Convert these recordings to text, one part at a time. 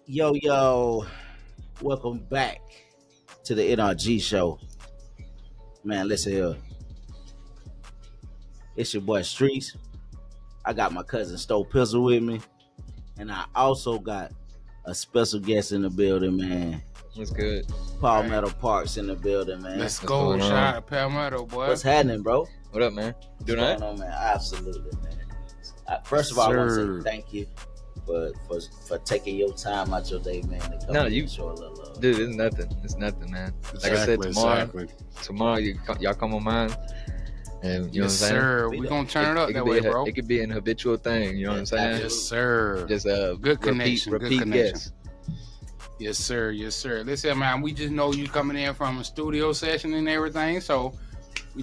Yo, yo, welcome back to the NRG show. Man, listen here. It's your boy Streets. I got my cousin Stowe Pistol with me. And I also got a special guest in the building, man. What's good? Right. Palmetto Parks in the building, man. Let's What's go. going on? Shout out to Palmetto, boy. What's happening, bro? What up, man? Doing What's all going right? on, man? Absolutely, man. First of all, I want to Sir. say thank you for taking your time out your day, man, to come No, in you- and show a little love. Dude, it's nothing. It's nothing, man. Like I said, tomorrow y'all come on mine, and you know Yes, what I'm saying. sir. We're going to turn it up that could way, be bro. It could be an habitual thing. You know what I'm saying? Yes, sir. Just Good connection, good repeat connection. guess. Yes, sir. Yes, sir. Listen, man, we just know you coming in from a studio session and everything, so we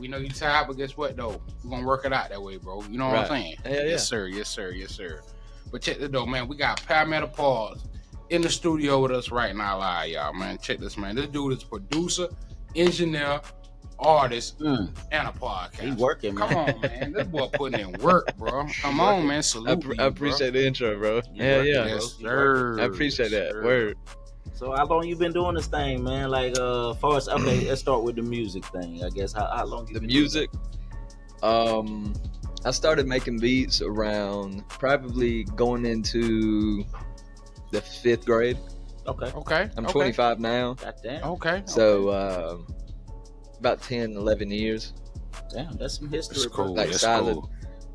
know you tired, but guess what, though? We're going to work it out that way, bro. You know what I'm saying? Yeah. Yes, sir. Yes, sir. Yes, sir. But check this, though, man. We got Palmetto Parks in the studio with us right now live, y'all, man. Check this, man. This dude is producer, engineer, artist, and a podcast. He working, man. Come on, man. This boy putting in work, bro. Come on, man. Salute you, I appreciate the intro, bro. You Hell working, yeah. bro. Yes, sir. I appreciate that. Sir. Word. So how long you been doing this thing, man? Like, far as okay, let's start with the music thing. I guess how long you The been music. I started making beats around probably going into the 5th grade. doing it? Okay, Okay. I'm okay. 25 now. goddamn, Okay. So about 10, 11 years. damn, that's some history. That's bro. cool. Like That's solid. cool.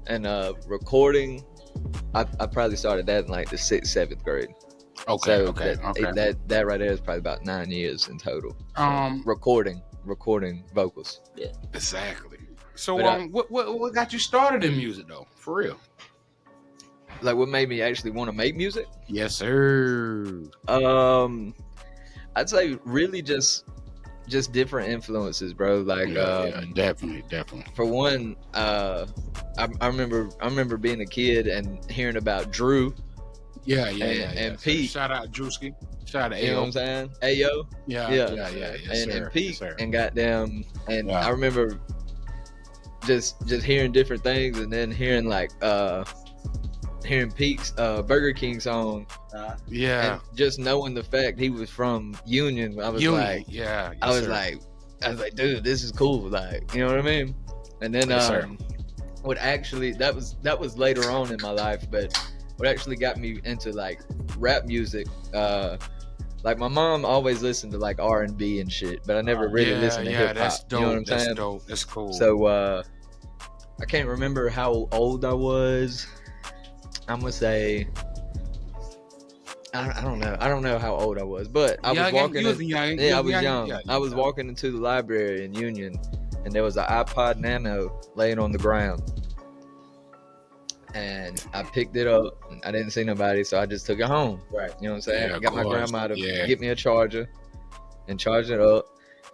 And recording, I probably started that in like the 6th, 7th grade. Okay. So okay. Okay. that right there is probably about 9 years in total. Recording vocals. Exactly. So, But what got you started in music though? For real? Like what made me actually want to make music? Yes, sir. I'd say really just different influences, bro. Like Yeah, definitely. for one, I remember being a kid and hearing about Drew. Yeah. And So Pete. shout out Drewski. Shout out You know what I'm L. saying? Ayo. Yeah. Yeah. Yes, and sir. Pete Yes, sir. and goddamn, and Yeah. I remember just hearing different things, and then hearing like hearing Pete's Burger King song, Yeah. and just knowing the fact he was from Union. I was like, yeah. I was like, dude, this is cool. Like, you know what I mean? And then Yes, sir. what actually that was later on in my life, but what actually got me into like rap music, like my mom always listened to like R&B and shit, but I never really listened to hip hop. That's dope. You know what I'm that's saying? dope. That's cool. So I can't remember how old I was. I'm gonna say I don't know. I don't know how old I was, but I was walking. You was young. Yeah, I was young. Yeah, I was walking into the library in Union, and there was an iPod Nano laying on the ground, and I picked it up. I didn't see nobody, so I just took it home. Right. You know what I'm saying? Yeah, I got my of course. grandma to Yeah. get me a charger and charge it up,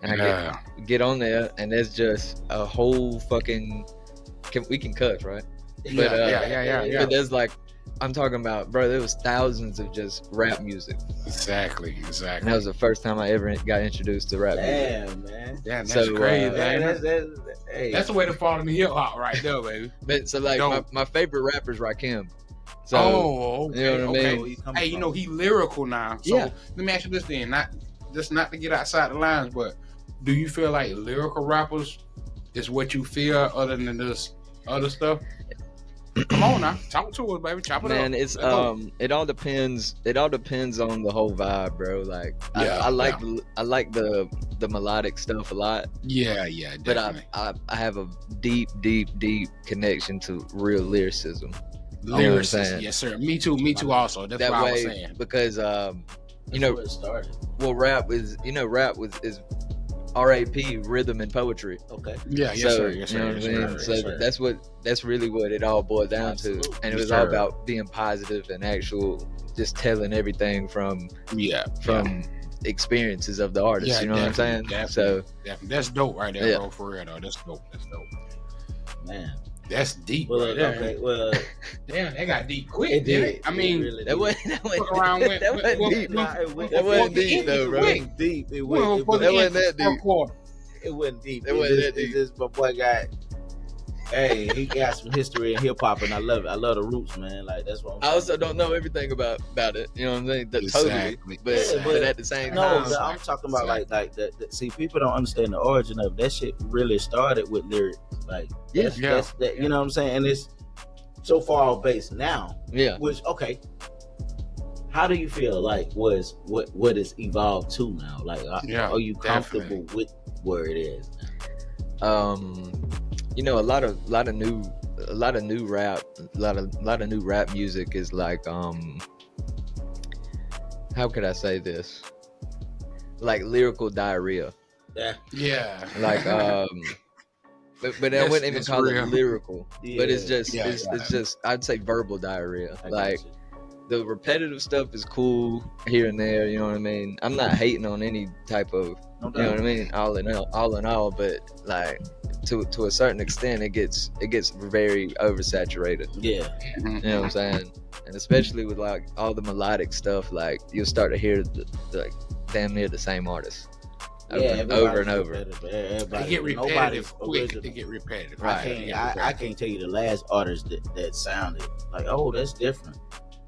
and Yeah. I get on there, and there's just a whole fucking. We can cuss, right? But, Yeah. But there's like, I'm talking about, bro, there was thousands of just rap music. Exactly. And that was the first time I ever got introduced to rap music. Damn, man. Damn, that's So, crazy. Man, man. hey, That's the way to fall in the hip hop right there, baby. But so like Dope. my favorite rapper is Rakim. So Okay. you know what I mean? where you coming Hey, you from? know he lyrical now. So Yeah. let me ask you this then, not to get outside the lines, but do you feel like lyrical rappers is what you feel other than this other stuff? Come on now, talk to us, baby. Chop it up. Man, it's Let's go. it all depends on the whole vibe, bro. Like I like the melodic stuff a lot, Yeah, but definitely. I have a deep connection to real lyricism. You know what I'm Lyricist, saying? yes, sir. Me too. Also, that's That what I was way, saying. because That's you know, where it started. well, rap is RAP, rhythm and poetry. Okay. Yeah, yes, So, sir. Yes, you know sir. what Yes, I mean? sir. So Yes, sir. that's really what it all boiled down to, Absolutely. and it was Yes, all sir. about being positive and actual, just telling everything from Yeah, experiences of the artist. Yeah, You know what I'm saying? definitely. So definitely. That's dope right there, Yeah. bro. For real though, that's dope. Man. That's deep. Well, right there. okay. Well, Damn, they got deep quick. it didn't did. it? I mean, really that did. wasn't fuck around with- that wasn't with- deep. Nah, it went- That wasn't with- deep though, bro. with- It went deep. It well, went. for the That wasn't end, that deep. fourth quarter. It wasn't deep. It wasn't that It's deep. just my boy got. Hey, he got some history in hip hop, and I love it. I love the roots, man. Like that's what I'm I also saying. don't know everything about it. You know what I'm saying? Totally. Exactly. But, Yeah, but at the same No, time, I'm talking about like see, people don't understand the origin of that shit. Really started with lyrics, like that's that. You know what I'm saying? And it's so far off base now. yeah. Which okay. How do you feel like what it's evolved to now? Like, are you comfortable with where it is now? You know, a lot of new rap, a lot of new rap music is like, how could I say this? Like lyrical diarrhea. Yeah. Like, but I wouldn't even call it lyrical. Yeah. But it's just, it's just, I'd say verbal diarrhea. Like, the repetitive stuff is cool here and there, you know what I mean? I'm not hating on any type of, you know what I mean, all in all, but like to a certain extent it gets very oversaturated. Yeah. You know what I'm saying? And especially with like all the melodic stuff, like you'll start to hear like damn near the same artist. Over and over. They get repetitive quick. They get repetitive. Right. I can't tell you the last artist that sounded like, oh, that's different.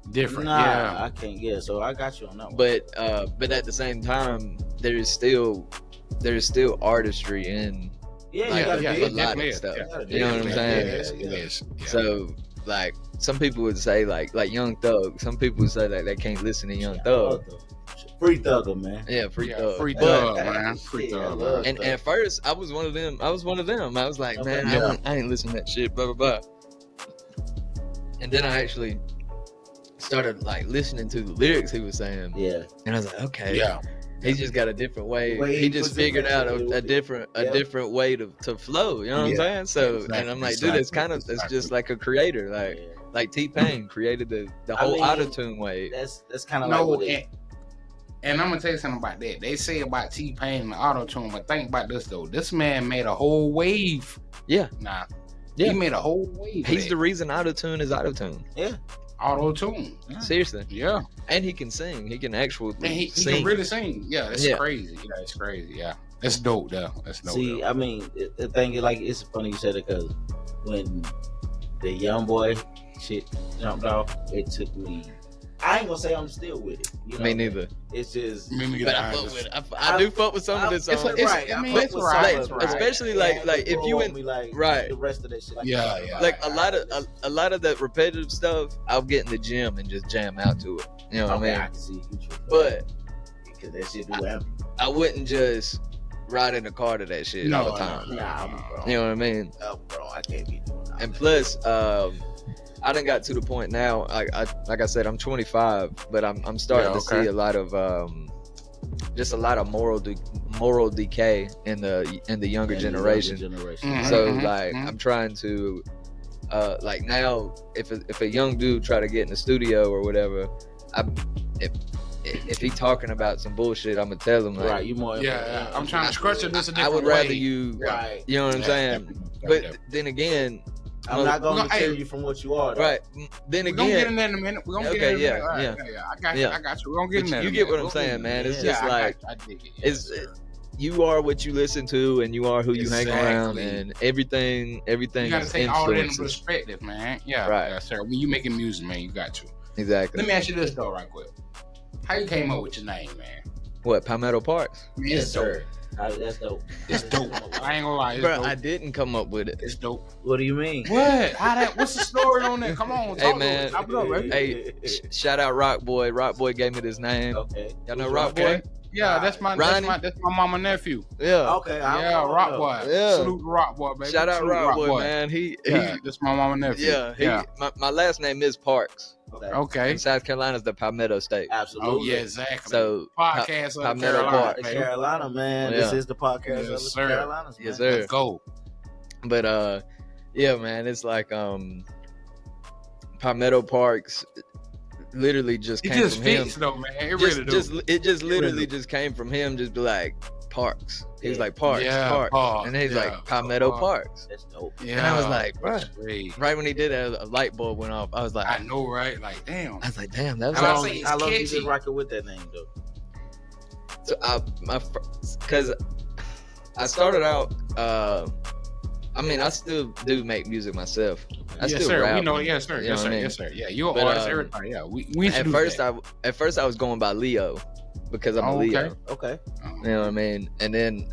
Nah, I can't. Yeah, so I got you on that one. But at the same time, there's still artistry in melodic stuff. You know what I'm saying? Yes. So like some people would say like Young Thug. Some people would say that they can't listen to Young Thug. Free Thugger, man. Yeah, Free Thug. Free Thug, man. Free Thug, man. And at first, I was one of them. I was like, man, I ain't listening to that shit. Blah blah blah. And then I actually started like listening to the lyrics he was saying. Yeah. And I was like, okay. Yeah. He's just got a different way. He just figured out a different way to flow. You know what I'm saying? So and I'm like, dude, it's just like a creator. Like T-Pain created the whole auto-tune wave. That's kind of like and I'm gonna tell you something about that. They say about T-Pain and the auto-tune, but think about this though. This man made a whole wave. Yeah. Nah. Yeah. He made a whole wave. He's the reason auto-tune is auto-tune. Yeah. Auto-tune. Seriously. Yeah. And he can sing. He can actually he can really sing. Yeah, that's crazy. Yeah, it's crazy. Yeah. That's dope though. That's dope. See, I mean, the thing is like, it's funny you said it because when the young boy shit jumped off, it took me. I ain't gonna say I'm still with it. You know? Me neither. It's just. But I fuck with it. I do fuck with some of this songs. It's right. Especially like if you in the rest of that shit. Like a lot of that repetitive stuff, I'll get in the gym and just jam out to it. You know what I mean? I can see you. But because that shit do happen. I wouldn't just ride in the car to that shit all the time. Nah, you know what I mean? Oh, bro, I can't be doing that. And plus, I done got to the point now. Like I said, I'm 25, but I'm starting to see a lot of just a lot of moral decay in the younger generation. So like I'm trying to like now if a young dude try to get in the studio or whatever, if he talking about some bullshit, I'm gonna tell him like, you more. I'm trying to structure this a different way. I would rather you, you know what I'm saying? But then again, I'm not going to tell you from what you are. Though. Right. Then we're again, gonna get in there in a minute. We're gonna get in there. I got you. We're gonna get in there. You get what I'm saying, man. It's just like I dig it. It's you are what you listen to, and you are who you hang around, and everything. You gotta take all that into perspective, man. Yeah, right. Yeah, sir. When you making music, man, you got to. Exactly. Let me ask you this though, right quick. How you came up with your name, man? What, Palmetto Parks? Yes, sir. That's dope. It's dope. I ain't gonna lie. It's Bro, dope. I didn't come up with it. It's dope. What do you mean? What? What's the story on that? Come on. Hey, man. Talk to it. Hey, shout out Rock Boy. Rock Boy gave me this name. Okay. Y'all know Rock Boy? Yeah, that's my mama nephew. Yeah. Okay. Rock Boy. Yeah. Salute Rock Boy, baby. Shout out Rock Boy, man. That's my mama nephew. Yeah. My last name is Parks. Okay. And South Carolina's the Palmetto State. Absolutely. Oh yeah, exactly. So podcast Palmetto Parks. Carolina, man. Yeah. This is the podcast yes, of sir. Carolina. Yes, sir. Let's go. But yeah, man, it's like Palmetto Parks literally just came from him. Though, man. It really just literally just came from him. Just be like Parks. He was like Parks, Parks, and he's like Palmetto Parks. That's dope. Yeah, and I was like, bro. Right when he did that, a light bulb went off. I was like, I know, right? Like, damn. I was like, damn, that was how long you just rocking with that name though? So because I started out, I mean, I still do make music myself. I Yes, still sir. rap. We know. Yes, sir. You know Yes, what sir. I mean? Yes, sir. Yeah, you're an But, artist. Everything. Yeah, we At do first, that. I was going by Leo because I'm a Oh, Leo. Okay. You know what I mean? And then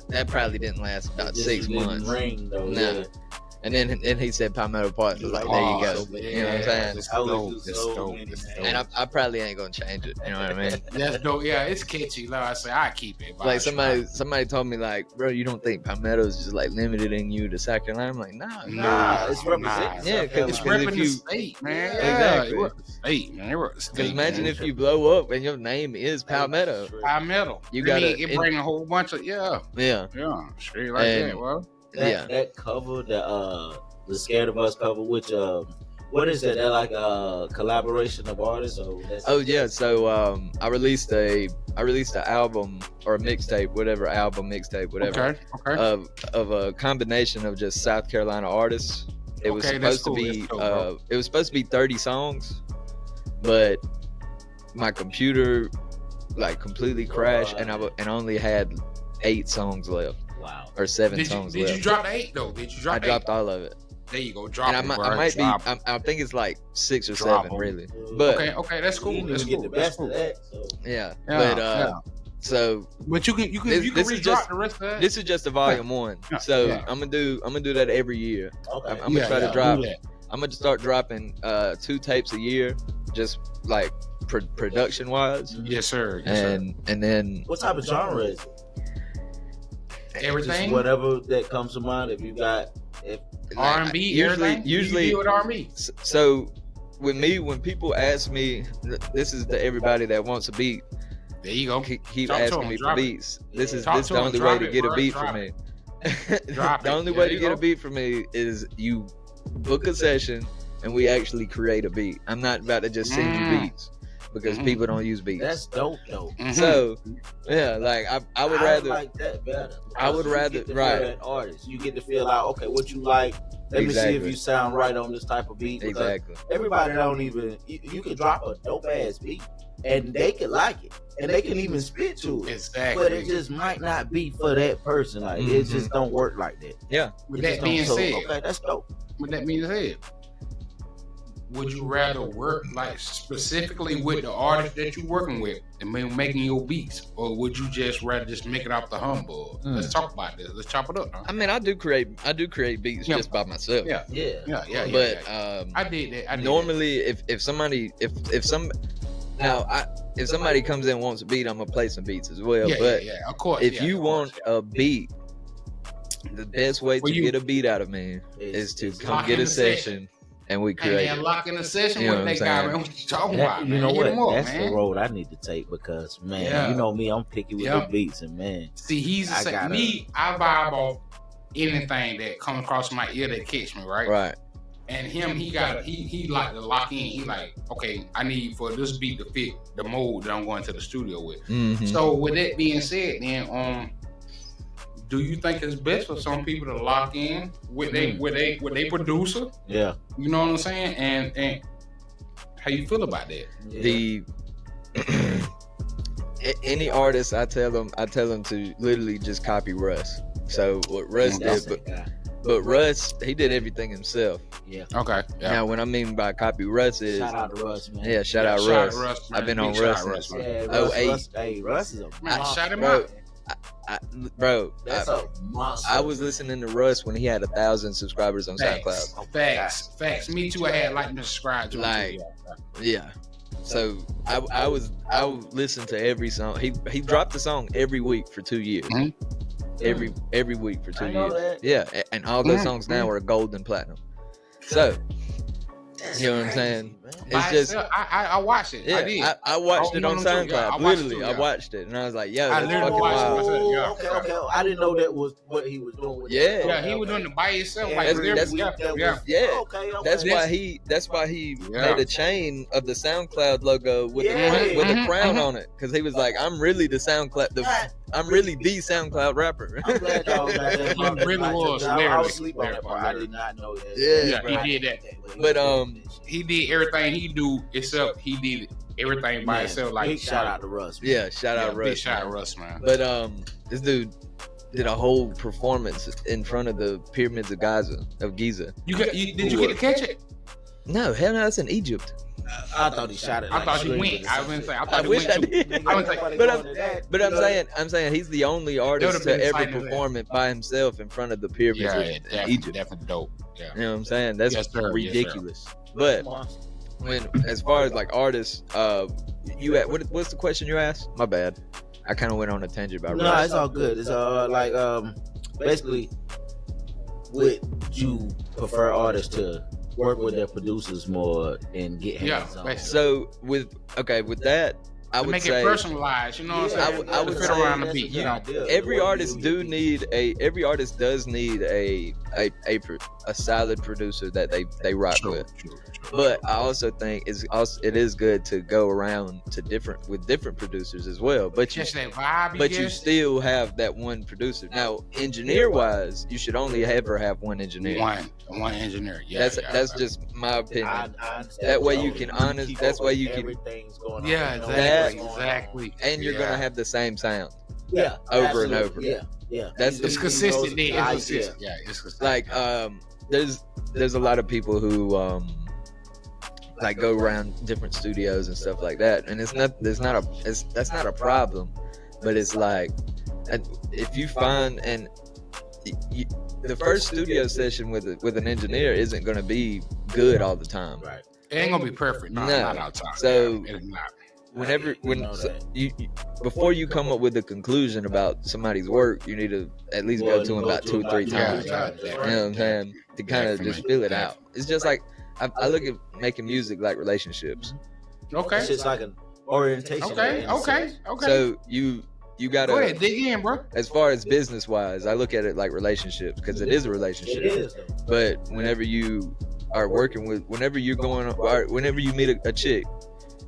that probably didn't last about It just 6 didn't months. ring though. Nah. Yeah. And then he said Palmetto Parks. I was like, there you go. You know what I'm saying? It's I would dope. do It's so dope. many, It's man. dope. And I probably ain't gonna change it. You know what I mean? That's dope. Yeah, it's catchy. Like I say, I keep it. Like somebody told me like, bro, you don't think Palmetto is just like limited in you to South Carolina? I'm like, nah. It's representing. Yeah, South because It's Carolina. repping if the you state, man. Yeah, Yeah, exactly. It rep the state, man. It rep the state. Because imagine man. if you blow up and your name is Palmetto. Palmetto. You I gotta- mean, it bring a whole bunch of Yeah, straight like And- that. Well, That cover, the Scared of Us cover, which what is that? That like a collaboration of artists? Or that's, oh yeah. So I released an album or a mixtape, whatever okay. of a combination of just South Carolina artists. It was Okay, that's supposed to cool. be That's cool, bro. it was supposed to be 30 songs, but my computer like completely crashed and I only had 8 songs left wow. or 7 Did songs you left. drop the 8 though? Did you drop I the dropped 8? all of it. There you go. Drop And it, bro. I might be Drop it. I think it's like 6 or Drop 7 'em. really. But Okay, that's You cool. didn't That's even cool. get the That's best cool. of that. So. yeah. Yeah, But yeah. so But you can This is re-drop just- the rest of that. this is just a volume 1. Yeah, So yeah. I'm gonna do that every year. Okay. I'm gonna try to do drop. that. I'm gonna start dropping 2 tapes a year, just like production wise, Yes, sir. Yes, sir. and then What type of genre is it? Everything. Just whatever that comes to mind. If you got, R&B. usually You deal with R&B. so with me when people ask me, this is to everybody that wants a beat. There you go. Keep Talk to asking 'em, me for drop it. beats. This is Talk this to the 'em, only drop way to it, get a bro, beat drop from me. Drop The it. only Yeah, way to you get go. a beat from me is you book a session and we actually create a beat. I'm not about to just send you beats because Mhm. people don't use beats. that's dope though. Mhm. So yeah, like I would rather like that better. I would because you rather- get to right. feel that artist. You get to feel out. Okay, what you like. Let me see if Exactly. you sound right on this type of beat. Because exactly. everybody don't even. You can drop a dope ass beat, and they can like it, and they can even spit to it. Exactly. But it just might not be for that person. Like it just don't work like that. With It that just don't- being so, said, okay, that's dope. with that being said, would you rather work like specifically with the artist that you're working with and making your beats, or would you just rather just make it off the humble? Let's talk about this. Let's chop it up. Huh? I mean, I do create beats Yeah. just by myself. Yeah, Yeah. yeah. But I did that. I did normally, if somebody if somebody comes in and wants a beat, I'm gonna play some beats as well. that. But yeah, of course. if yeah, you of course, want a beat, the best way Well, to you- get a beat out of me is to come lock get in a the session. session and we and create then it. lock in a session You know with what that I'm guy, saying? man. What you talking That- about, you man? know Hit what? him up, That's man. the road I need to take because, man, Yeah. you know me, I'm picky with Yeah. the beats, and man, See, he's the I same. gotta- Me, I vibe off anything that comes across my ear that catch me, right? Right. And him, he like to lock in. He like, okay, I need for this beat to fit the mode that I'm going to the studio with. Mhm. So with that being said, then do you think it's best for some people to lock in with they producer? yeah, You know what I'm saying? And how you feel about that? The any artist I tell them to literally just copy Russ. So what Russ That's did, that guy. but Russ he did everything himself. Yeah. Okay. Yeah. Now what I mean by copy Russ is Shout out to Russ, man. yeah, shout out Shout out Russ. Russ, man. I've been Big on shout Russ out Russ, since man. Yeah, Oh, Russ, eight. Russ is a Man, monster. shout him Bro, out. That's a monster. I was listening to Russ when he had 1,000 subscribers on Facts. SoundCloud. Facts. Me too. I had like to subscribe to him. Like, too, Yeah. So I would listen to every song. He dropped a song every week for 2 years. Mhm. Every week for 2 I know years. that. Yeah, and all those Mhm. songs now are gold and platinum. So That's you know what I'm crazy, saying? man. By it's just itself, I watched it. yeah. I did. I watched Oh, it no, on no, no, SoundCloud. yeah, I watched it Literally, too, I yeah. watched it and I was like, yo, I that's literally fucking watched it wild. myself. Yeah. Okay. I didn't know that was what he was doing. With Yeah. that. Yeah, he was doing it by himself. Yeah, Like that's- every that's- week. that Yeah. was- Yeah. Okay. That's That's- why he Yeah. made a chain of the SoundCloud logo with Yeah. the with the Mhm, crown mhm. on it because he was like, I'm really the SoundCloud. I'm really the SoundCloud rapper. I'm glad y'all got that. He really was, I literally. was asleep on that part. I did not know that. Yeah, Yeah, he did that. But, He did everything he do except he did everything by Man, himself. Like big shout out to Russ. Man. Yeah, shout out Big Russ. shout out Russ, man. But this dude, did a whole performance in front of the pyramids of Giza. Did you get to catch it? No, hell no, that's in Egypt. I thought he shot it. I thought he went. I wouldn't say. I thought I he wish went I too. did. I was like, But I'm saying he's the only artist been to ever exciting, perform it by himself in front of the pyramids in Egypt. definitely dope. Yeah. You know what I'm saying? That's Yes, sir. ridiculous. But when, as far as like artists, you at what's the question you asked? My bad. I kind of went on a tangent about. No, it's all good. It's like basically, would you prefer artists to work with their producers more and get hands on? So with that, I would make say it personalized. You know what I'm saying? I would fit say around the beat. You know, every artist does need a solid producer that they rock with. But I also think it is good to go around to different producers as well. But just that vibe. But you still have that one producer. Now, engineer wise, you should only ever have one engineer. One engineer. Yeah, that's just my opinion. I that way you can That's why you can. Everything's going on. Yeah, exactly. And you're gonna have the same sound. Yeah, over and over. Yeah. That's it's consistent. Yeah, it's consistent. Like there's a lot of people who like go around different studios and stuff like that, and that's not a problem, but it's like if you find the first studio session with an engineer isn't going to be good all the time. Right. It ain't gonna be perfect. No, not all the time. So it's not. Before you come up with a conclusion about somebody's work, you need to at least go to them about 2-3 times. You know what I'm saying? To kind of just feel it out. It's just like I look at making music like relationships. Okay. It's just like an orientation. Okay. So you gotta go ahead, dig in, bro. As far as business wise, I look at it like relationships because it is a relationship. It is. But whenever you are working with, whenever you meet a chick,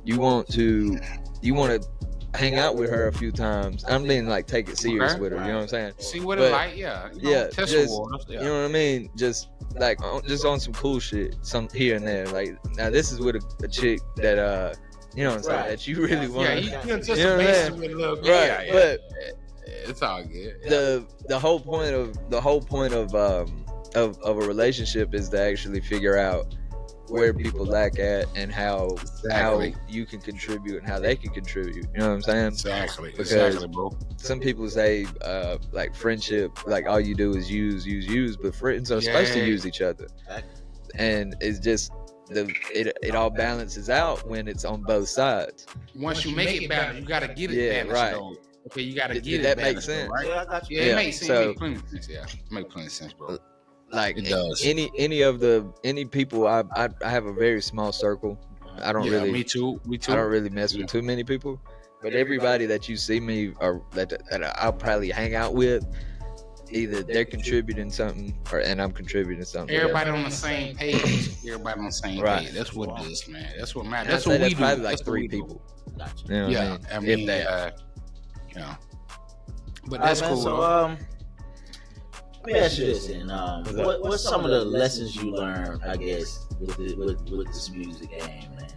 you want to hang out with her a few times. I mean, like take it serious with her. You know what I'm saying? See what it's like, test just, waters, you know what I mean? Just like on some cool shit, some here and there. Like now, this is with a chick that you know what I'm saying, that you really want. Yeah, you anticipate with a little bit. Right, but it's all good. The whole point of a relationship is to actually figure out where people lack at and how you can contribute and how they can contribute. You know what I'm saying? Exactly. Because bro. some people say like friendship, like all you do is use, but friends are supposed to use each other. And it's just it all balances out when it's on both sides. Once you make it balanced, you gotta get it balanced. Right. Though. Okay, you gotta get that it makes balanced, sense. right? Yeah, I got you. Yeah, it makes sense. So, it makes plenty of sense. Yeah, it makes plenty of sense, bro. Like it does. Any people, I have a very small circle. I don't really. Me too. I don't really mess with too many people. But everybody that you see me or that I'll probably hang out with, either they're contributing something and I'm contributing something. Everybody on the same page. Everybody on the same page. That's what it is, man. That's what matters. That's what we do. Probably like that's 3 people. Gotcha. You know what I mean? If that. But that's cool. So, let me ask you this, and what's some of the lessons you learned, I guess, with this music game, man?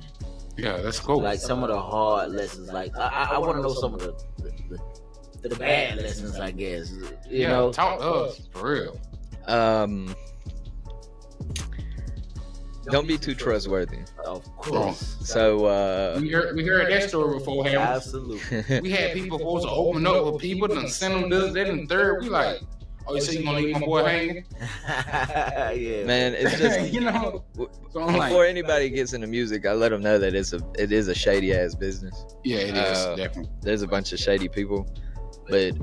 Yeah, that's cool. Like some of the hard lessons. Like I want to know some of the bad lessons, I guess. You know, talk to us for real. Don't be too trustworthy. Of course. So we heard that story before, Ham. Absolutely. We had people supposed to open up with people and send them this, that, and third. We like, oh, you say you gonna leave my boy hanging? Yeah, man, it's just you know. So before anybody gets into music, I let them know that it is a shady ass business. Yeah, it is definitely. There's a bunch of shady people, but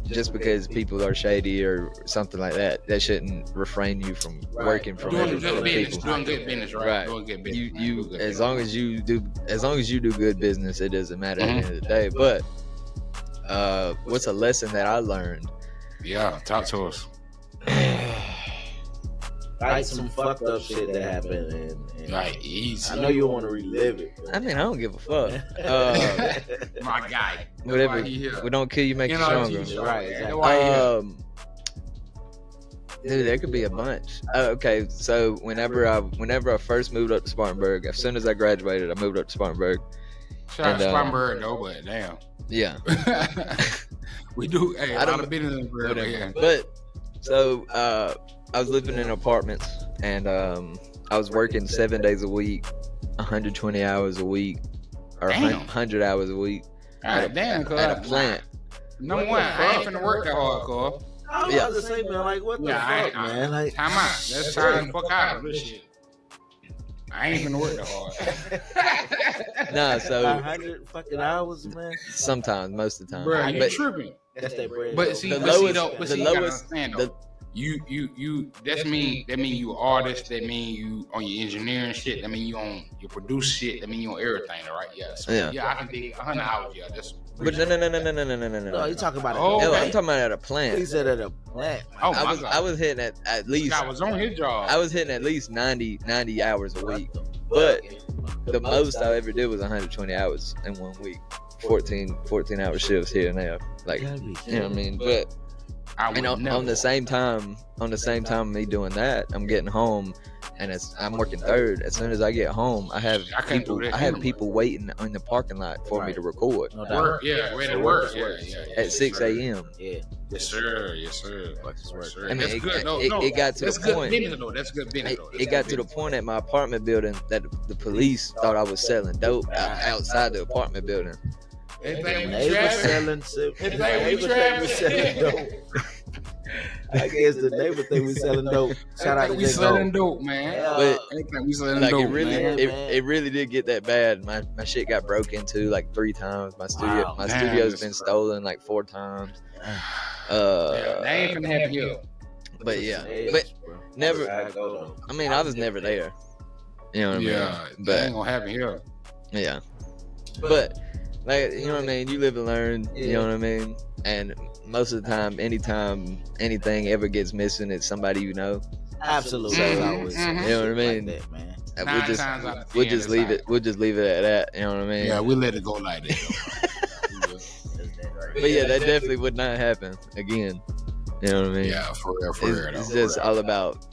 just because people are shady or something like that, that shouldn't refrain you from working from doing good business. Doing good business, right? Doing good business. You as long as you do good business, it doesn't matter at the end of the day. But what's a lesson that I learned? Yeah, talk to us. Like some fucked up shit that happened, and like easy. I know you want to relive it. I mean, I don't give a fuck. My guy. Whatever. We don't kill you, make you stronger. Right. Exactly. Dude, there could be a bunch. Okay, so whenever I first moved up to Spartanburg, as soon as I graduated, I moved up to Spartanburg. Shout out to Spartanburg though, but damn. Yeah. We do. Hey, I a lot don't- of business in Brazil, Whatever. yeah. But so I was living in apartments, and I was working 7 days a week, 120 hours a week, or Damn. 100 hours a week God damn, cuz. at a plant. Number one, I ain't finna work that hard, cuz. I was about to say, man, like, what the fuck, man? Like, time out. Let's time the fuck out of this shit. I ain't finna work that hard. Nah, so 100 fucking hours, man. sometimes, most of the time. Bro, you But tripping. That's that bread. But though. see, The but see, lowest- though, but the see, you gotta lowest- understand, the- though. You that mean you an artist, that mean you on your engineering shit, that mean you on your produce shit, that mean you on everything, all right? Yeah. So, Yeah. I can dig 100 hours, yeah. That's but no. No, you talking about it. Oh, No, okay. I'm talking about at a He plant. said at a plant. Oh, I my was God. I was hitting at least I was on his job. I was hitting at least 90 hours a week. But the most I ever did was 120 hours in 1 week. 14 hour shifts here and there. Like, you know what I mean? But I would and on the same time of me doing that, I'm getting home, and I'm working third. As soon as I get home, I have I can't do that I have anyway. people waiting in the parking lot for me to record No doubt. work, yeah, ready to work, yeah. at 6 a.m. Yeah. Yes, sir. Yes, sir. Yes, sir. I mean, That's it- good. No, it- no. it got to That's the good point- business, though. That's good business, though. It got to the point at my apartment building that the police thought I was selling dope outside the apartment building. Anything They we were trapping? selling. Anything They we were selling trapping? dope. I guess the neighbor think we selling dope. Shout out to We J. selling Go. dope, man. But Anything we selling like dope, it really, man. it really did get that bad. My shit got broke into like 3 times. My Wow. my Damn, studio's this been is- stolen like 4 times. Yeah, they ain't finna happen here. But yeah, Yes, but bro. never. That's how it go, though. I mean, I was never there. You know what I mean? Yeah, that But ain't gonna happen here. yeah, but like, you know what I mean. You live and learn. You know what I mean. And most of the time, anytime anything ever gets missing, it's somebody you know. Absolutely. Mhm, It's always mhm. some You know what I shit mean? Like that, man. And 9 we'll just times out of 10, we'll just it's leave like- it. We'll just leave it at that. You know what I mean? Yeah, we let it go like that. But yeah, that definitely would not happen again. You know what I mean? Yeah, for real, It's just all about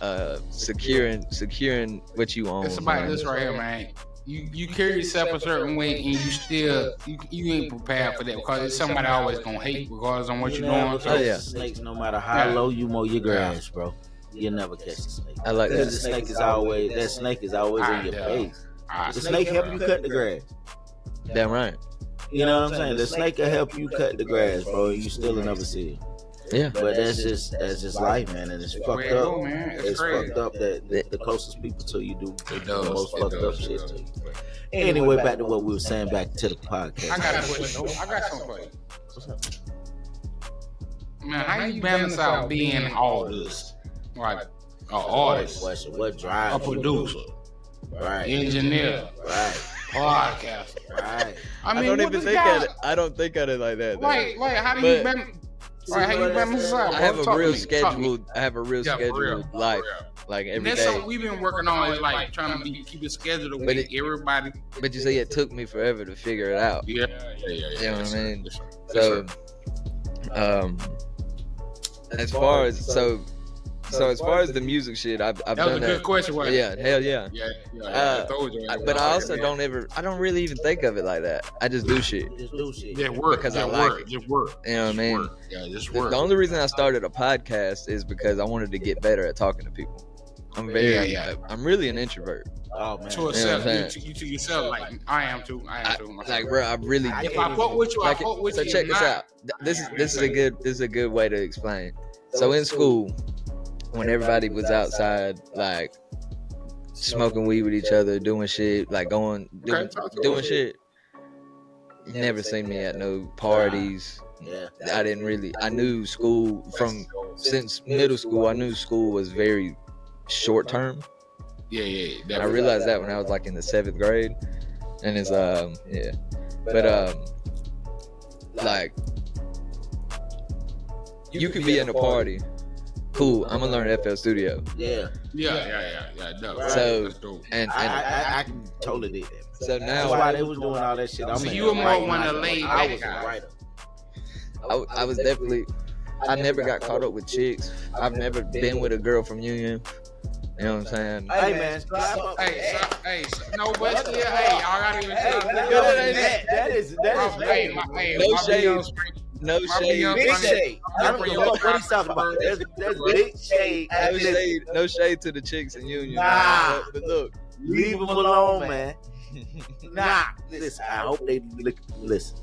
securing what you own. It's about man. this right here, man. You carry yourself a certain way, and you still you ain't prepared for that because it's somebody always gonna hate regardless on what You you're never doing. catch So, yeah. the snakes, no matter how Yeah. low you mow your grass, bro. You never catch the snake. I like Because that. the snake is always in your Yeah. face. alright. The snake help you cut the grass. Damn right. You know what I'm saying? The snake will help you cut the grass, bro. You still will never see it. Yeah. But that's just life, man, and it's fucked Way to go, up. man. It's It's crazy. fucked up that the closest people to you do It the does. most It fucked up does. shit to you. Anyway, back to what we were saying, back to the podcast. I got a question. I got something for you. What's up? Man, how you balance out being all this? Like an artist, Question: What a drives you? producer, Right, engineer, right, podcaster. right. I I mean, don't what even this think guy, at it. I don't think at it like that. though. like, how do you But- balance? Right, how you balance this out? I bro? have a Talk to real me. Talk to me. scheduled. I have a real Yeah, for real, scheduled for life, real. like And every that's something day. we've been working on is like trying to keep it scheduled But with it- everybody. But you see, it took me forever to figure it out. Yeah. You know what I Yes, sir. mean? Yes, sir. Yes, So, sir. as far as as far as the music shit, I've That was done a good that. question, wasn't it? Yeah, hell yeah. I told you. But I also don't don't really even think of it like that. I just do shit. Just do shit. Just work. Because I just like work. it. Just work. You know what I mean? Work. Yeah, just The work. only reason I started a podcast is because I wanted to get better at talking to people. I'm very, Yeah. I'm really an introvert. Oh man. To what yourself, I'm you to yourself, like I am too. I am too. myself. Like, bro, I really. if I fuck with you, I Like, fuck with so you. check If this not, out. This is a good way to explain. So in school, when everybody was outside, like smoking weed with each other, doing shit, like doing shit, you never seen me at no parties. Yeah. I knew school since middle school. I knew school was very short term. Yeah. And I realized that when I was like in the 7th grade, and it's but like you could be in a party. Cool, I'm gonna learn FL Studio, Yeah. Yeah. No, So- that's dope. and I can totally did that. so That's now why they was doing all that shit. I'm So in you the were more right one of the mindset. laid I back was a guys. writer. I was definitely. I never got caught up with chicks. I've never been with a girl from Union. You know what I'm saying? Hey man, clap up. Hey, no, but still, hey, y'all gotta even tell That them. ain't that. That is My lame. shade. No shade. Big shade. I don't know what he's talking about. There's big shade. No shade to the chicks in Union. Nah. But look, Leave them alone, man. Nah. Listen, I hope they listen.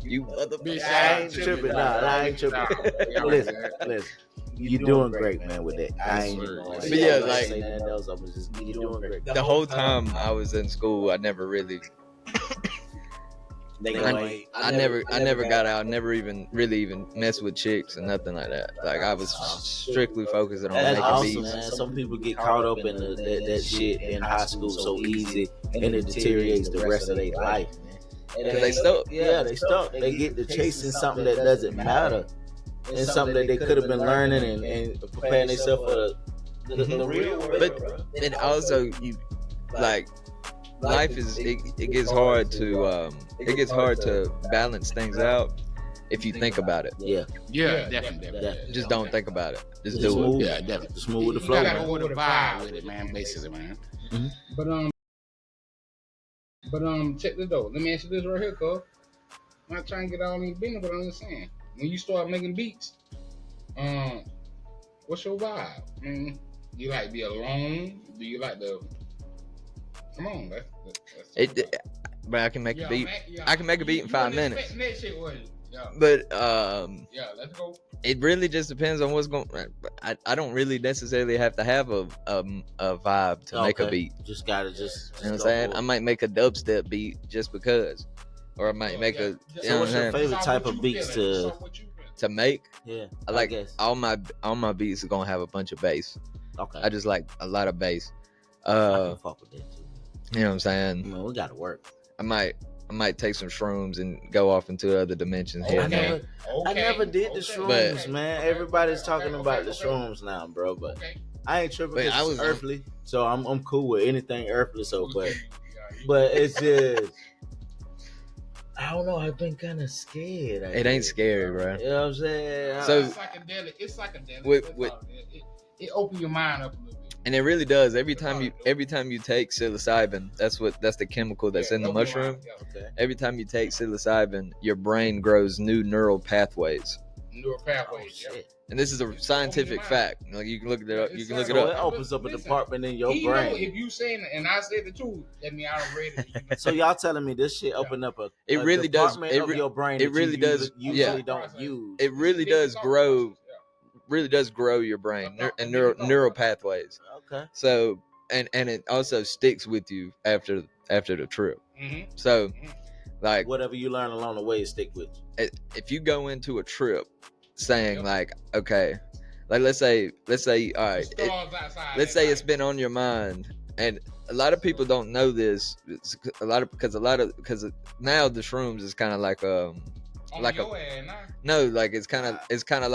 you motherfucker. I ain't tripping. Nah, I ain't tripping. Listen. You're doing great, man, with that. I ain't even gonna But yeah, like, say nothing else. I'm just, you're doing great. The whole time I was in school, I never really. I never got out. Never even messed with chicks and nothing like that. Like I was strictly focused on That's making awesome, beats. man. Some people get caught up in that shit in high school so easy, and it deteriorates the rest of their life, man. Because they stuck. Yeah, they stuck. They get to chasing something that doesn't matter, and something that they could have been learning and preparing themselves for the real world. But it also you like. Life is it gets hard to balance things out if you think about it. Yeah, Definitely. Just don't think about it. Just Just do move. it. Yeah, definitely. Just move with the You flow, gotta man. go with the vibe with it, man. Basically, man. But check this though. Let me ask you this right here, cuz. I'm not trying to get all in business, but I'm just saying. When you start making beats, what's your vibe? I mean, do you like to be alone? Do you like to come on, that's but I can make a beat. I can make a beat in 5 minutes. That shit was yeah. But Yeah, let's go. it really just depends on what's going. I don't really necessarily have to have a vibe to make a beat. Just gotta You know what I'm saying? I might make a dubstep beat just because, or I might make a. You So know what what's I'm your saying? favorite type of beats to? To make, Yeah, I like guess. all my beats are gonna have a bunch of bass. Okay, I just like a lot of bass. I can fuck with that too. You know what I'm saying? I mean, we gotta work. I might take some shrooms and go off into other dimensions here I and there. never did the shrooms, man. Everybody's talking about the shrooms now, bro. But I ain't tripping. But I I was- was earthly, so I'm cool with anything earthly. So, but it's just. I don't know. I've been kind of scared. It ain't scary, bro. You know what I'm saying? So- It's psychedelic. It's psychedelic. With- That's with- all. It opens your mind up a little bit. And it really does. Every time you take psilocybin, that's the chemical that's in the open your mushroom. mind, yeah. Okay. Every time you take psilocybin, your brain grows new neural pathways. Neural Oh, pathways. yeah. shit. And this is a scientific fact. Like you can look it up. You can look it So it up. opens up a Listen, department in your He know brain. if you saying it, and I said it too, that mean I don't read it. You know. So y'all telling me this shit open up It a really does. department It of re- your brain it that really you does, usually yeah. don't use. It really does grow. Really does grow your brain and neural pathways. Okay. So and it also sticks with you after the trip. Mhm. So like Whatever you learn along the way, stick with you. if you go into a trip saying like, okay, like let's say all right, let's say it's been on your mind, and a lot of people don't know this. It's because now the shrooms is kind of like like no, like it's kind of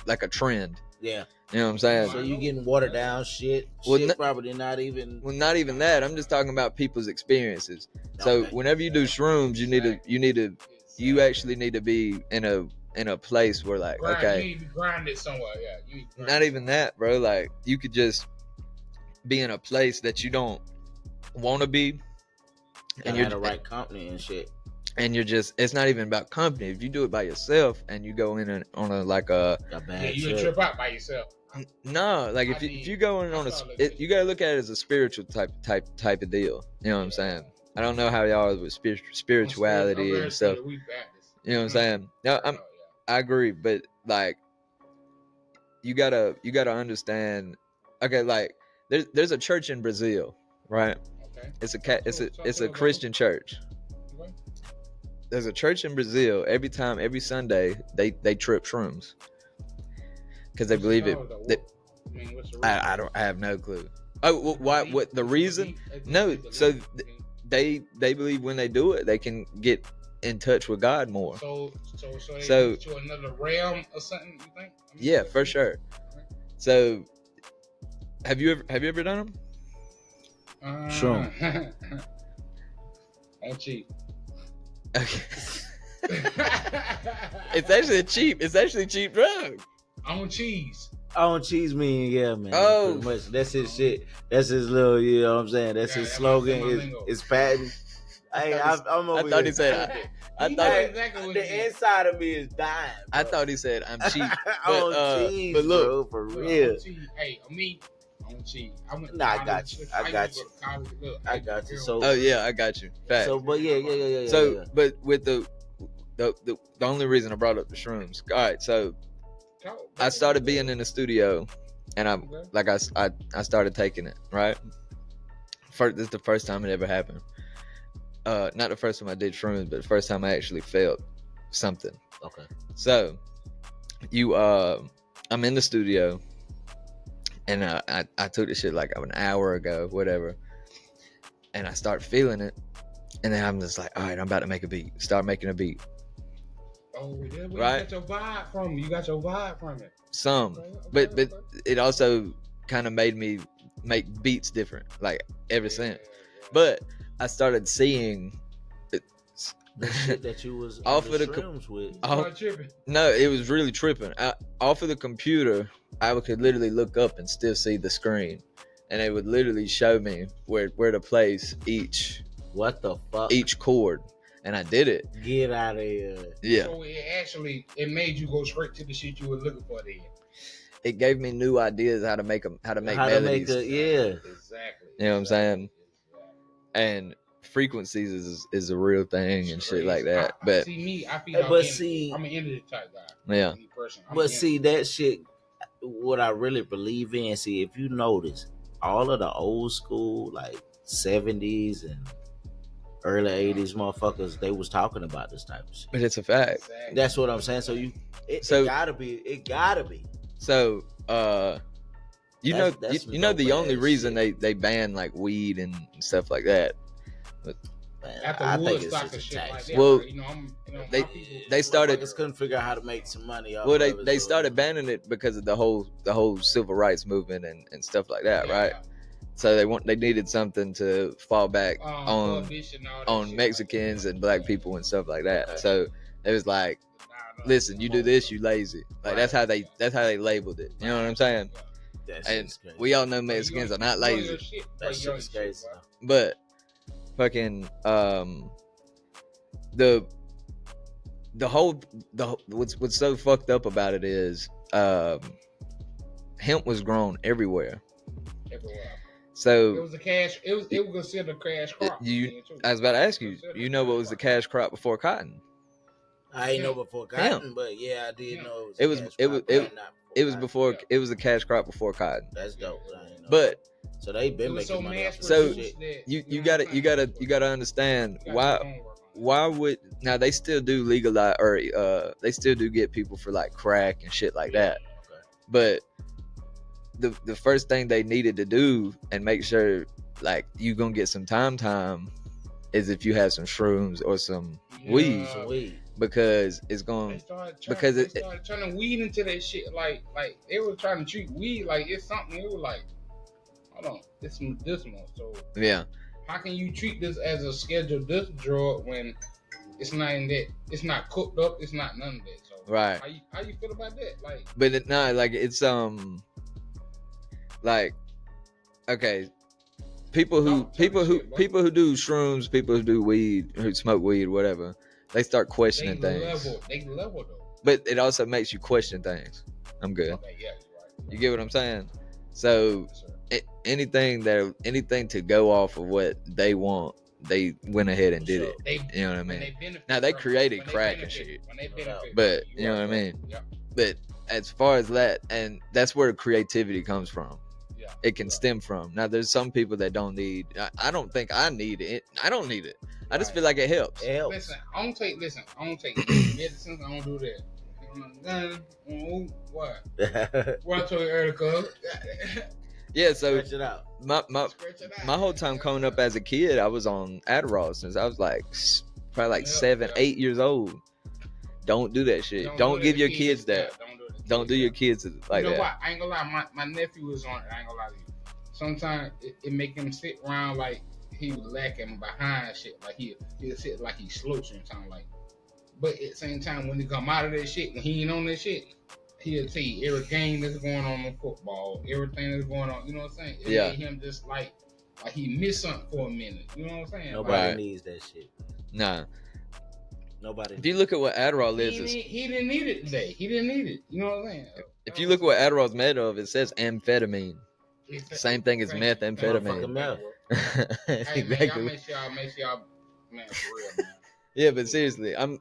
like a trend. Yeah. You know what I'm saying? So you getting watered down shit. Well, Shit probably not even. Well, not even that. I'm just talking about people's experiences. So Okay. whenever you do shrooms, you actually need to be in a place where like, okay, You need to be grinded somewhere. Yeah. You need to grind not even that, bro. Like you could just be in a place that you don't want to be, And you're the right company and shit. and you're just. It's not even about company. If you do it by yourself and you go in on a like a A Yeah, bad you trip. trip out by yourself. no, like if you go in on you gotta look at it as a spiritual type of deal. You know what I'm saying? I don't know how y'all are with spirituality and stuff. You know what I'm saying? No, I agree, but like you gotta understand. Okay, like there's a church in Brazil, right? Okay. It's a Christian church. There's a church in Brazil. Every Sunday they trip shrooms because they believe it. I have no clue. Oh, why? What the reason? No, so they believe when they do it, they can get in touch with God more. So to another realm or something. You think? Yeah, for sure. So, have you ever done them? Sure. On cheap. Okay. It's actually cheap drug. On cheese. On cheese mean, yeah, man. Oh. Pretty much. That's his shit. That's his little, you know what I'm saying? That's his Yeah, slogan. that's my lingo. His patent. Hey, I'm over I thought he here said. tripping. I He thought. know Hey, exactly what the he did. inside of me is dying. I Bro. thought he said I'm cheap. On But cheese, but look, bro, for Look, real. I'm cheese. Hey, me, I'm cheese. I went to Nah, I college. got you. Look, I got used to you. go to college. Look, I got you. So, oh yeah, I got you. Fact. so, but yeah. So, but with the only reason I brought up the shrooms. All right, so I started being in the studio, and I started taking it. Right, this is the first time it ever happened. Not the first time I did shrooms, but the first time I actually felt something. Okay. So, I'm in the studio, and I took this shit like an hour ago, whatever, and I start feeling it, and then I'm just like, all right, I'm about to make a beat. Start making a beat. Oh, that's where Right. you got your vibe from. You got your vibe from it. Some, but it also kind of made me make beats different, like ever since. But I started seeing The shit that you was Off on of the the shrooms with. Tripping. no, it was really tripping. Off of the computer, I could literally look up and still see the screen, and it would literally show me where to place each What the fuck? chord, and I did it. Get out of here. Yeah, So it made you go straight to the shit you were looking for then. it gave me new ideas how to make melodies. Yeah. Exactly. You know what I'm saying? And frequencies is a real thing and shit like that. But see me, I feel Hey, like but see- I'm an energy type guy. yeah, Me personally, I'm But an see, that shit, what I really believe in, see, if you notice, all of the old school, like 70s and early 80s motherfuckers, they was talking about this type of shit. but it's a fact. Exactly. That's what I'm saying. So it gotta be. So you That's know the dope only ass reason shit. they ban like weed and stuff like that. Man, After I think it's Woodstock just and a shit like tax. that, Well, you know, they- my people, they started- Motherfuckers couldn't figure out how to make some money off Well, of it, they so- started banning it because of the whole civil rights movement and stuff like that, Yeah. right? So they needed something to fall back on prohibition, all that shit Mexicans like and black people and stuff like that. Okay. So it was like, listen, you do this, you lazy. Like that's how they labeled it. You know what I'm saying? That And shit's crazy. we all know Mexicans are not lazy. That shit's crazy. But fucking the what's so fucked up about it is hemp was grown everywhere. Everywhere. It So was a cash. It was considered a cash crop. I was about to ask you, you know what was the cash crop before cotton? I ain't know before cotton, but yeah, I did know It was before Yeah. it was a cash crop before cotton. That's dope. I ain't know. But so they been It was making so money off mass of So, this shit. you gotta understand why would now they still do legalize or they still do get people for like crack and shit like that. Okay. But the first thing they needed to do and make sure like you gonna get some time is if you have some shrooms or some weed, Some weed. because it's going because they started turning weed into that shit. Like they were trying to treat weed like it's something. It was like, hold on, it's medicinal. So yeah. how can you treat this as a scheduled drug when it's not in that? It's not cooked up. It's not none of that. So Right. How you feel about that? Like, But like it's like okay, people who do shrooms, people who do weed, who smoke weed, whatever, they start questioning things. They level though. But it also makes you question things. I'm good. Okay, yeah, you're right. You get what I'm saying? So anything to go off of what they want, they went ahead and did it. You know what I mean? Now they created crack and shit, but you know what I mean? Yeah. But as far as that, and that's where creativity comes from. Yeah. It can stem from. Now there's some people that don't need. I don't think I need it. I don't need it. I just feel like it helps. It helps. Listen, I don't take medicines. I don't do that. What? What I told you earlier, cuz. Yeah. So Stretch it out. my whole time coming up as a kid, I was on Adderall since I was like probably like 7, 8 years old. Don't do that shit. Don't give your kids that. Don't do your kids like you know that. what? I ain't gonna lie. My nephew was on it. I ain't gonna lie to you. Sometimes it make him sit around like he was lacking behind shit. Like he'll sit like he slow sometimes. Like, but at the same time, when he come out of that shit, when he ain't on that shit, he'll tell you every game that's going on in football, everything that's going on. You know what I'm saying? It Yeah. made him just like like he missed something for a minute. You know what I'm saying? Nobody Right. needs that shit. Nah. Nobody. If you look at what Adderall is, He didn't need it today. He didn't need it. You know what I'm saying? if you look at what Adderall's made of, it says amphetamine. Same thing as methamphetamine. Motherfucking meth. Hey man, Exactly. y'all make sure y'all, man, for real, man. Yeah, but seriously, I am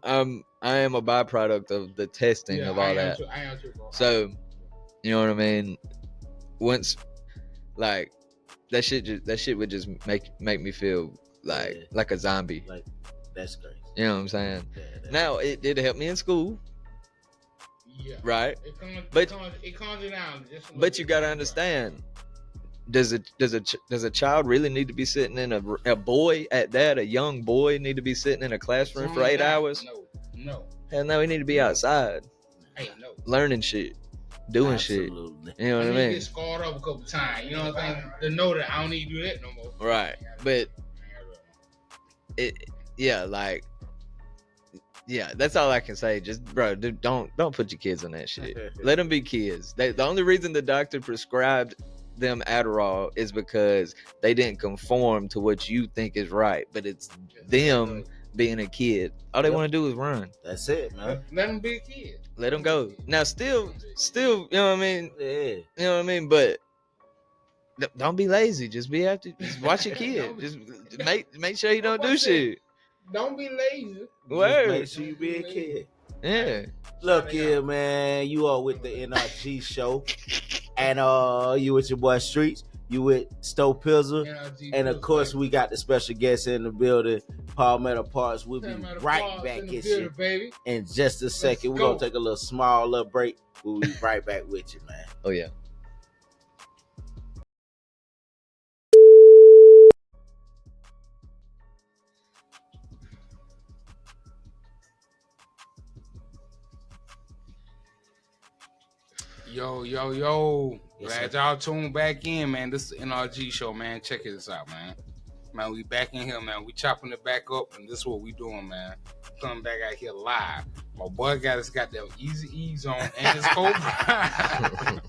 a byproduct of the testing Yeah, of all that. I am too, bro. So, you know what I mean? Once, like, that shit would just make me feel like a zombie. Like, that's crazy. You know what I'm saying? Yeah, Now it did help me in school, Yeah. right? It calms you down. Just a little But you bit. gotta understand. Does a child really need to be sitting in a boy at that, a young boy need to be sitting in a classroom for 8 hours? No. Hell no, he need to be outside Hey, no. learning shit, doing Absolutely. shit. You know what I need to mean? get scarred up a couple times. You know what I'm saying? To know that I don't need to do that no more. Right. But that's all I can say. Just, bro, dude, don't put your kids on that shit. Let them be kids. The only reason the doctor prescribed them Adderall is because they didn't conform to what you think is right, but it's them being a kid. All they want to do is run. That's it, man. Let them be a kid. Let them go. Now, still, you know what I mean? Yeah. You know what I mean? But don't be lazy. Just be after. Just watch your kid. Just make sure you don't do shit. Don't be lazy. Word. Just make sure you be a kid. Yeah. Look here, man. You are with the NRG show. And you with your boy Streets. You with Stowe Pizzle. And of course, we got the special guest in the building, Palmetto Parks. We'll be right back at you baby. in just a second. We're going to take a little small little break. We'll be right back with you, man. Oh, yeah. Yo. Yes, Glad sir. y'all tuned back in, man. This is NRG show, man. Check this out, man. Man, we back in here, man. We chopping it back up, and this is what we doing, man. Coming back out here live. My boy got that easy ease on and his Cobra.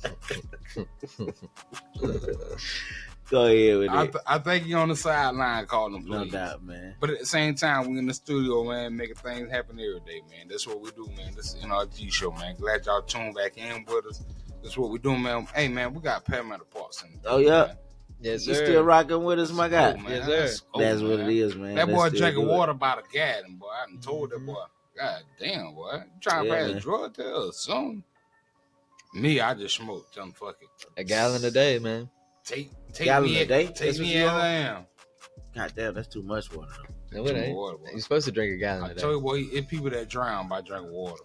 Go ahead with it. I think he on the sideline calling them No police. doubt, man. But at the same time, we in the studio, man, making things happen every day, man. That's what we do, man. This is NRG show, man. Glad y'all tuned back in with us. That's what we do, man. Hey, man, we got Palmetto Parks in the Oh, yeah. man. Yes, You sir. still rocking with us, my guy? Cool, man. Yes, sir. That's cool, That's what man. it is, man. That boy Let's still drinking do it. water by the gallon, boy. I done told that boy, God damn, boy. You trying to Yeah, pass man. a drug test or something? Me, I just smoke. Tell him, fuck it. A gallon a day, man. Take Gallon me a day? Take That's what me you as on? I am. God damn, that's too much water, though. No, it Too much ain't. water, boy. You're supposed to drink a gallon I a day. tell you, boy, it's people that drown by drinking water.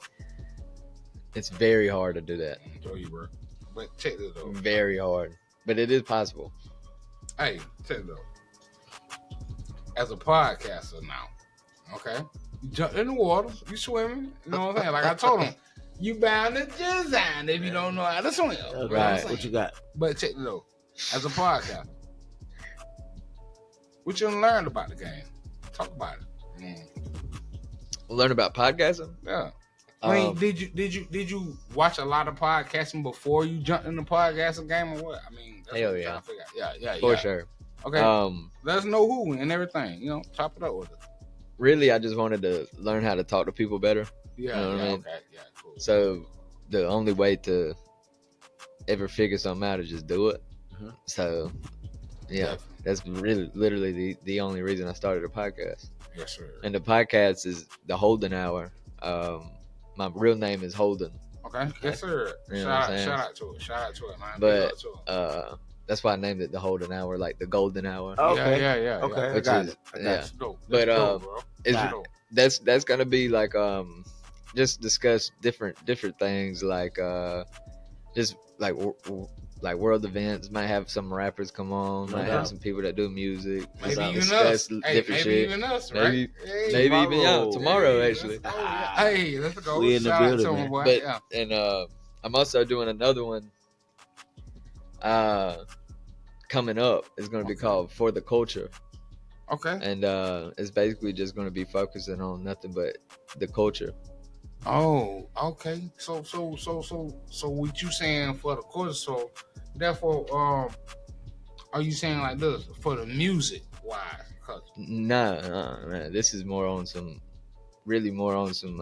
It's very hard to do that. I tell you, bro. But check this though. Very hard. But it is possible. Hey, check it though. As a podcaster now, okay? You jump in the water, you swimming, you know what I'm saying? Like I told him, you bound to design if you don't know how to swim. You know what I'm Right. saying? What you got? But check it though. As a podcaster, what you done learned about the game? Talk about it. Learn about podcasting? Yeah. I mean, Um, did you watch a lot of podcasting before you jumped in the podcasting game or what? I mean, that's Hell what I'm yeah. trying to figure out. Yeah. For sure. Okay. Let us know who and everything. You know, chop it up with us. Really, I just wanted to learn how to talk to people better. Yeah. You know what I mean? Okay. Yeah. Cool. So the only way to ever figure something out is just do it. Mhm. So yeah, Definitely. that's really literally the only reason I started a podcast. Yes, sir. And the podcast is the Holden Hour. My real name is Holden, Okay. Yes, sir. You know what I'm saying? Shout out to it. Shout out to it, man. But, Big up to it. that's why I named it the Holden Hour, like the Golden Hour. Oh, okay. Yeah. Okay, I Which got is- it. I got yeah. you. That's dope. But, That's dope, bro. It's, Nah. dope. that's gonna be like just discuss different things like just like world events. Might have some rappers come on. No Might doubt. have some people that do music. Maybe Some even discuss us. Hey, different maybe shit. even us, Maybe- right? Hey, Maybe even y'all tomorrow hey, actually. let's go. Hey, let's go. We in the Shout out building, to 'em, man. boy. But Yeah. and I'm also doing another one coming up. It's gonna be Okay. called For the Culture. Okay. And it's basically just going to be focusing on nothing but the culture. Oh, okay. So what you saying for the course? So therefore, Are you saying like this for the music wise? Cause Nah. This is more on some, really more on some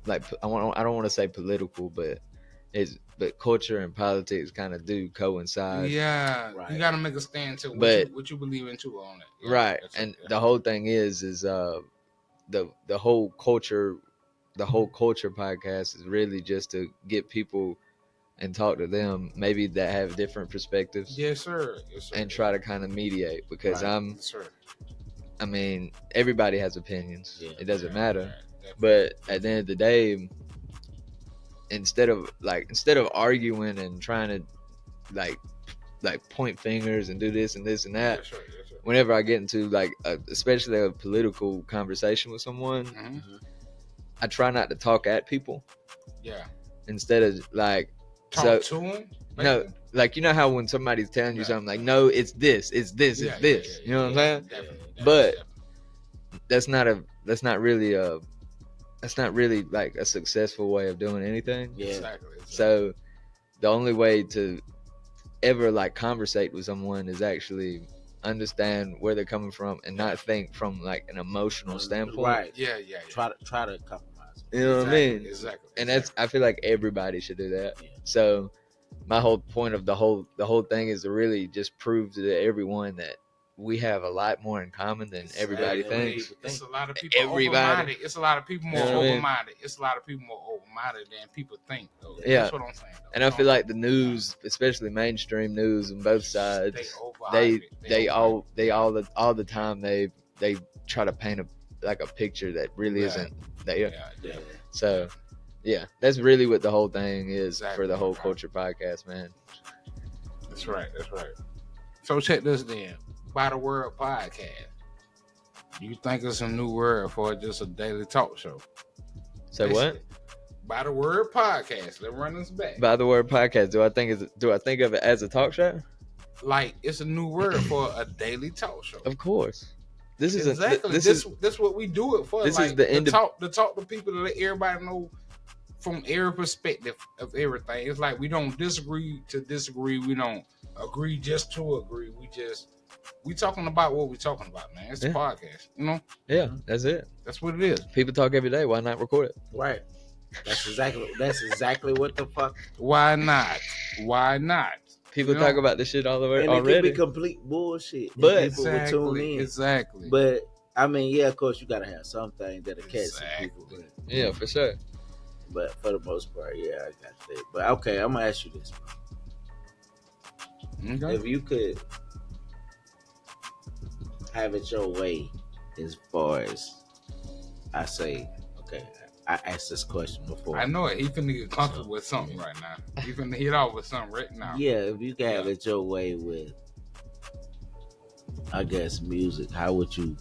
like I don't want to say political, but culture and politics kind of do coincide. yeah, Right. you gotta make a stand to But- what you believe in too on it. Yeah, Right. that's And it. the whole thing is the whole culture podcast is really just to get people and talk to them maybe that have different perspectives, Yes, sir. Yes, sir. and try to kind of mediate, because Right. Yes, sir. I mean, everybody has opinions. Yeah. It doesn't Yeah, matter. yeah, But at the end of the day, instead of arguing and trying to like point fingers and do this and this and that, yes, sir. Yes, sir. whenever I get into especially a political conversation with someone, Mhm. I try not to talk at people. Yeah. Instead of Talk to him. no, you know how when somebody's telling you Yeah. something, like, no, it's this, it's this, it's this. You know what I'm saying? Definitely, But- definitely. That's not really like a successful way of doing anything. Yeah. Exactly. So the only way to ever conversate with someone is actually understand where they're coming from and not think from an emotional standpoint. Right. yeah, yeah, yeah. Try to compromise. You know what I mean? Exactly. And I feel like everybody should do that. Yeah. So my whole point of the whole thing is to really just prove to everyone that we have a lot more in common than everybody Exactly. thinks. It's a lot of people Everybody. open-minded. It's a lot of people more You know what I mean? open-minded. It's a lot of people more open-minded than people think, though. Yeah. That's what I'm saying, though. And I feel like the news, especially mainstream news on both sides, they all the time they try to paint a picture that really Yeah. isn't there. Yeah, Yeah. So yeah, that's really what the whole thing is for Exactly. the whole culture podcast, man. That's right. That's right. So check this then. By the Word podcast. Do you think it's a new word for just a daily talk show? So what? By the Word podcast. Let's run this back. By the Word podcast, do I think of it as a talk show? Like it's a new word for a daily talk show. Of course. This is Exactly. This what we do it for. this like, is the end to of- talk to people to let everybody know from every perspective of everything. It's like we don't disagree to disagree. We don't agree just to agree. We talking about what we talking about, man. It's a Yeah. podcast. You know, Yeah, that's it. that's what it is. People talk every day. Why not record it? Right. That's exactly what the fuck. Why not? Why not? People You know? talk about this shit all the way And it already. could be complete bullshit. and But- people would tune in. Exactly. But I mean, yeah, of course, you gotta have something that'll catch some people. Exactly. Yeah, for sure. But for the most part, yeah, I got that. But okay, I'm gonna ask you this: Okay. if you could have it your way, as far as I say, okay, I asked this question before. I know it. He finna get comfortable with something right now. He finna hit off with something right now. Yeah, if you could have it your way with, I guess, music, how would you?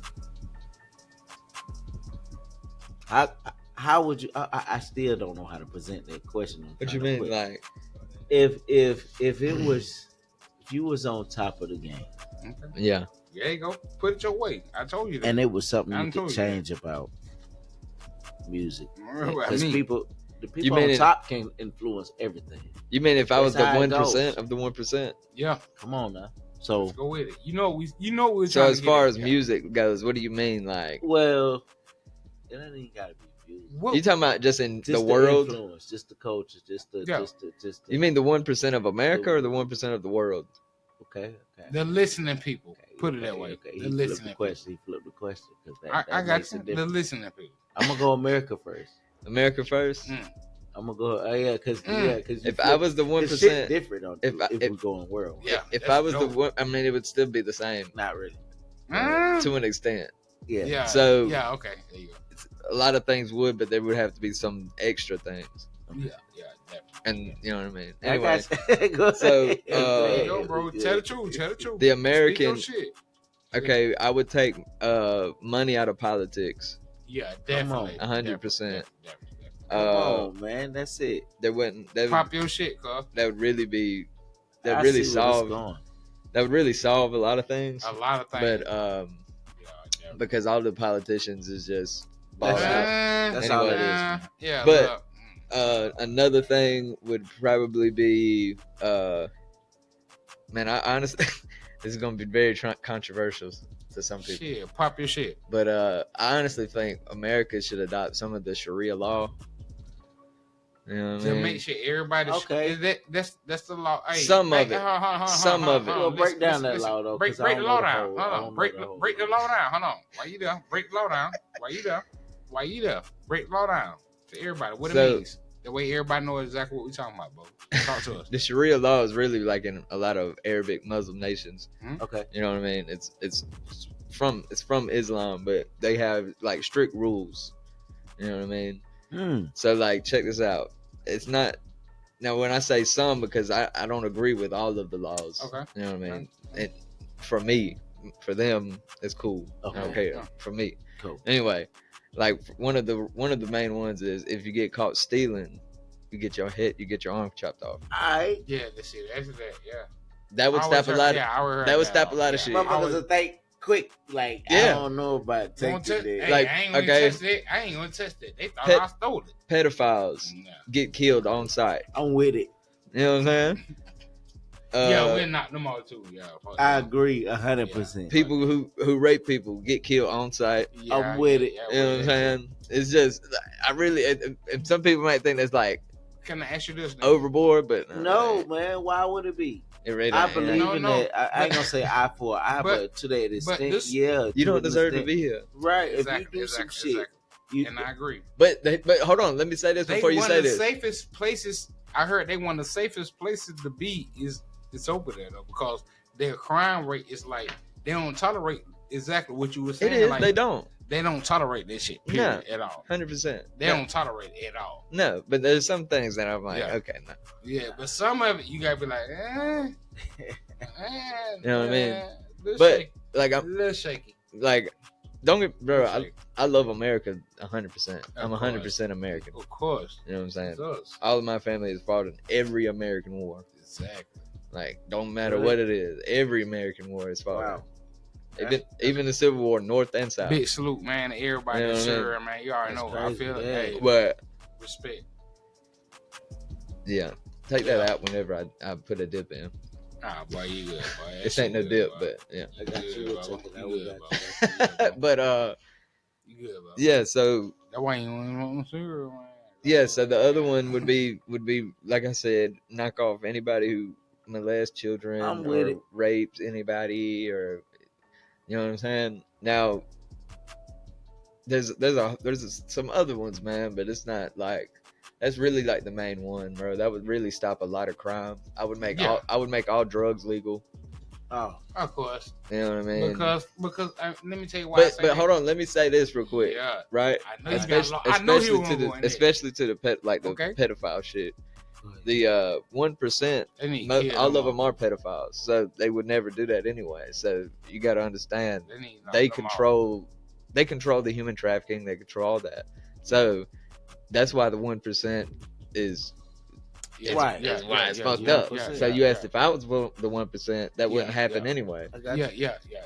How would you? I still don't know how to present that question. What you mean, like? if it was, if you was on top of the game Okay. Yeah. There you go. Put it your way. I told you that. and it was something I you told could you that. change about music, I because mean, the people mean on it- top can influence everything. You mean if I was the That's how it 1% goes. of the 1%? yeah. Come on now. So Let's go with it. You know we're So trying as to far get as it. music goes, what do you mean? Like, well, it ain't even gotta be music. What, you talking about just in Just the world? influence, just the culture, just the Yeah. just the You mean the 1% of America or the 1% of the world? okay. the listening people. Okay, Put it okay, that way. Okay. The He flipped listening the people. question. He flipped the question because I got makes you. it The different. listening people. I'm gonna go America first. America first? Mm. I'm gonna go. Oh yeah, because If I was the 1%, different on if if, I- we're going world. Yeah. if that's I was the dope. one, I mean, it would still be the same Not really. to an extent. Yeah. Yeah. So- yeah. Okay. There you go. A lot of things would, but there would have to be some extra things. Yeah. Yeah. Definitely. And you know what I mean? I Anyway, got you. Go So, ahead. There you Uh, go, bro. Tell the truth. Tell the truth. the Speak American, your shit. okay, I would take money out of politics. Yeah. Come on. Definitely. 100%. Definitely. Come on, man. That's it. There wouldn't, that Pop would, your shit, cuz. that would really be, that I really see where this solve, going. that would really solve a lot of things. A lot of things. But yeah, definitely. because all the politicians is just bossed up. That's all it is, man. Yeah, But- look, Another thing would probably be man, I honestly This is gonna be very controversial to some people. Shit, pop your shit. But I honestly think America should adopt some of the Sharia law. You know what I To mean? make sure everybody. Okay. Is that's the law. Hey, Some of it. hold on, Some of it. Well, break down that listen. law, though, Break 'cause I the don't law know the down. whole- I Hold don't on. Break know the whole the law. law down. Hold on. Why you there? Break the law down. Why you there? Why you there? Break the law down to everybody. What So- it means. The way everybody knows exactly what we talking about, bro. Talk to us. The Sharia law is really like in a lot of Arabic Muslim nations. Okay. You know what I mean? It's from Islam, but they have like strict rules. You know what I mean? Hmm. So like, check this out. It's not now when I say some because I don't agree with all of the laws. Okay. You know what I mean? Okay. And for me, for them, it's cool. Okay. I don't care. Yeah. For me, Cool. anyway, like one of the main ones is if you get caught stealing, you get your arm chopped off. Alright. Yeah, that's it. That's that. Yeah. That would I stop always a heard- lot. yeah, I always heard that would that. stop a lot of Yeah. shit. Motherfuckers always- will think quick. Like, I Yeah. don't know about Won't touch- taking hey, it. Like, I ain't gonna okay. touch it. I ain't gonna touch it. They thought Pet- I stole it. Pedophiles Nah. get killed on site. I'm with it. You know what I'm saying? Yeah, we'll knock them out too. Yeah, fuck I them. agree 100%. people who rape people get killed on site. Yeah, I'm with it. You know what I'm saying? It's just I really and some people might think that's like Can I ask you this? nigga? overboard, but No, man. Why would it be? it really I ain't. believe No, in no. that. I ain't gonna say eye for eye, but to that extent, this- yeah. You to don't an deserve to extent. be here. Right. Exactly, if you do some exactly, shit, exactly. you, And I agree. But hold on, let me say this before you one say of the this. safest places. I heard they one of the safest places to be is it's over there though because their crime rate is like they don't tolerate exactly what you were saying. It is. Like, They don't. They don't tolerate this shit. Period. At all. 100%. They don't tolerate it at all. No, but there's some things that I'm like, Yeah. okay, no. Yeah, but some of it you gotta be like, You know what I mean? Little But shaky. like I'm Little shaky. like, don't get bro. Little I, shaky. I love America 100%. I'm Of 100% American. Of course. You know what I'm saying? It's us. All of my family has fought in every American war. Exactly. Like, don't matter Really? what it is. Every American war is fought. wow. Even the Civil War, North and South. Big salute, man. To everybody You know that's what I mean? sure, man. You already That's know. I crazy, feel it. yeah. Hey, But respect. yeah, take that Yeah. out whenever I put a dip in. Ah, boy, you good, boy. This ain't no dip, but yeah. I got you. We'll check it out. We got you. But You good, bro. yeah. So That's why you want to sure, man. yeah. So the other one would be like I said, knock off anybody who molests children I'm or with it. rapes anybody or you know what I'm saying. Now there's some other ones, man, but it's not like that's really like the main one, bro. That would really stop a lot of crime. I would make Yeah. all drugs legal. Oh, Of course. You know what I mean? Because let me tell you why. but hold on, let me say this real quick, Yeah. right? I know you got. I know you were going there. Especially to the Okay. pedophile shit. The 1%, They need to kill all of them them are pedophiles, so they would never do that anyway. So you got to understand, They need to knock they them control the human trafficking, they control all that. So that's why the 1% is Yeah, Right. yeah, that's why yeah, it's yeah, fucked yeah, up. yeah, So yeah, you asked yeah. if I was the 1%, that wouldn't Yeah, happen yeah. anyway. I got Yeah, you. yeah.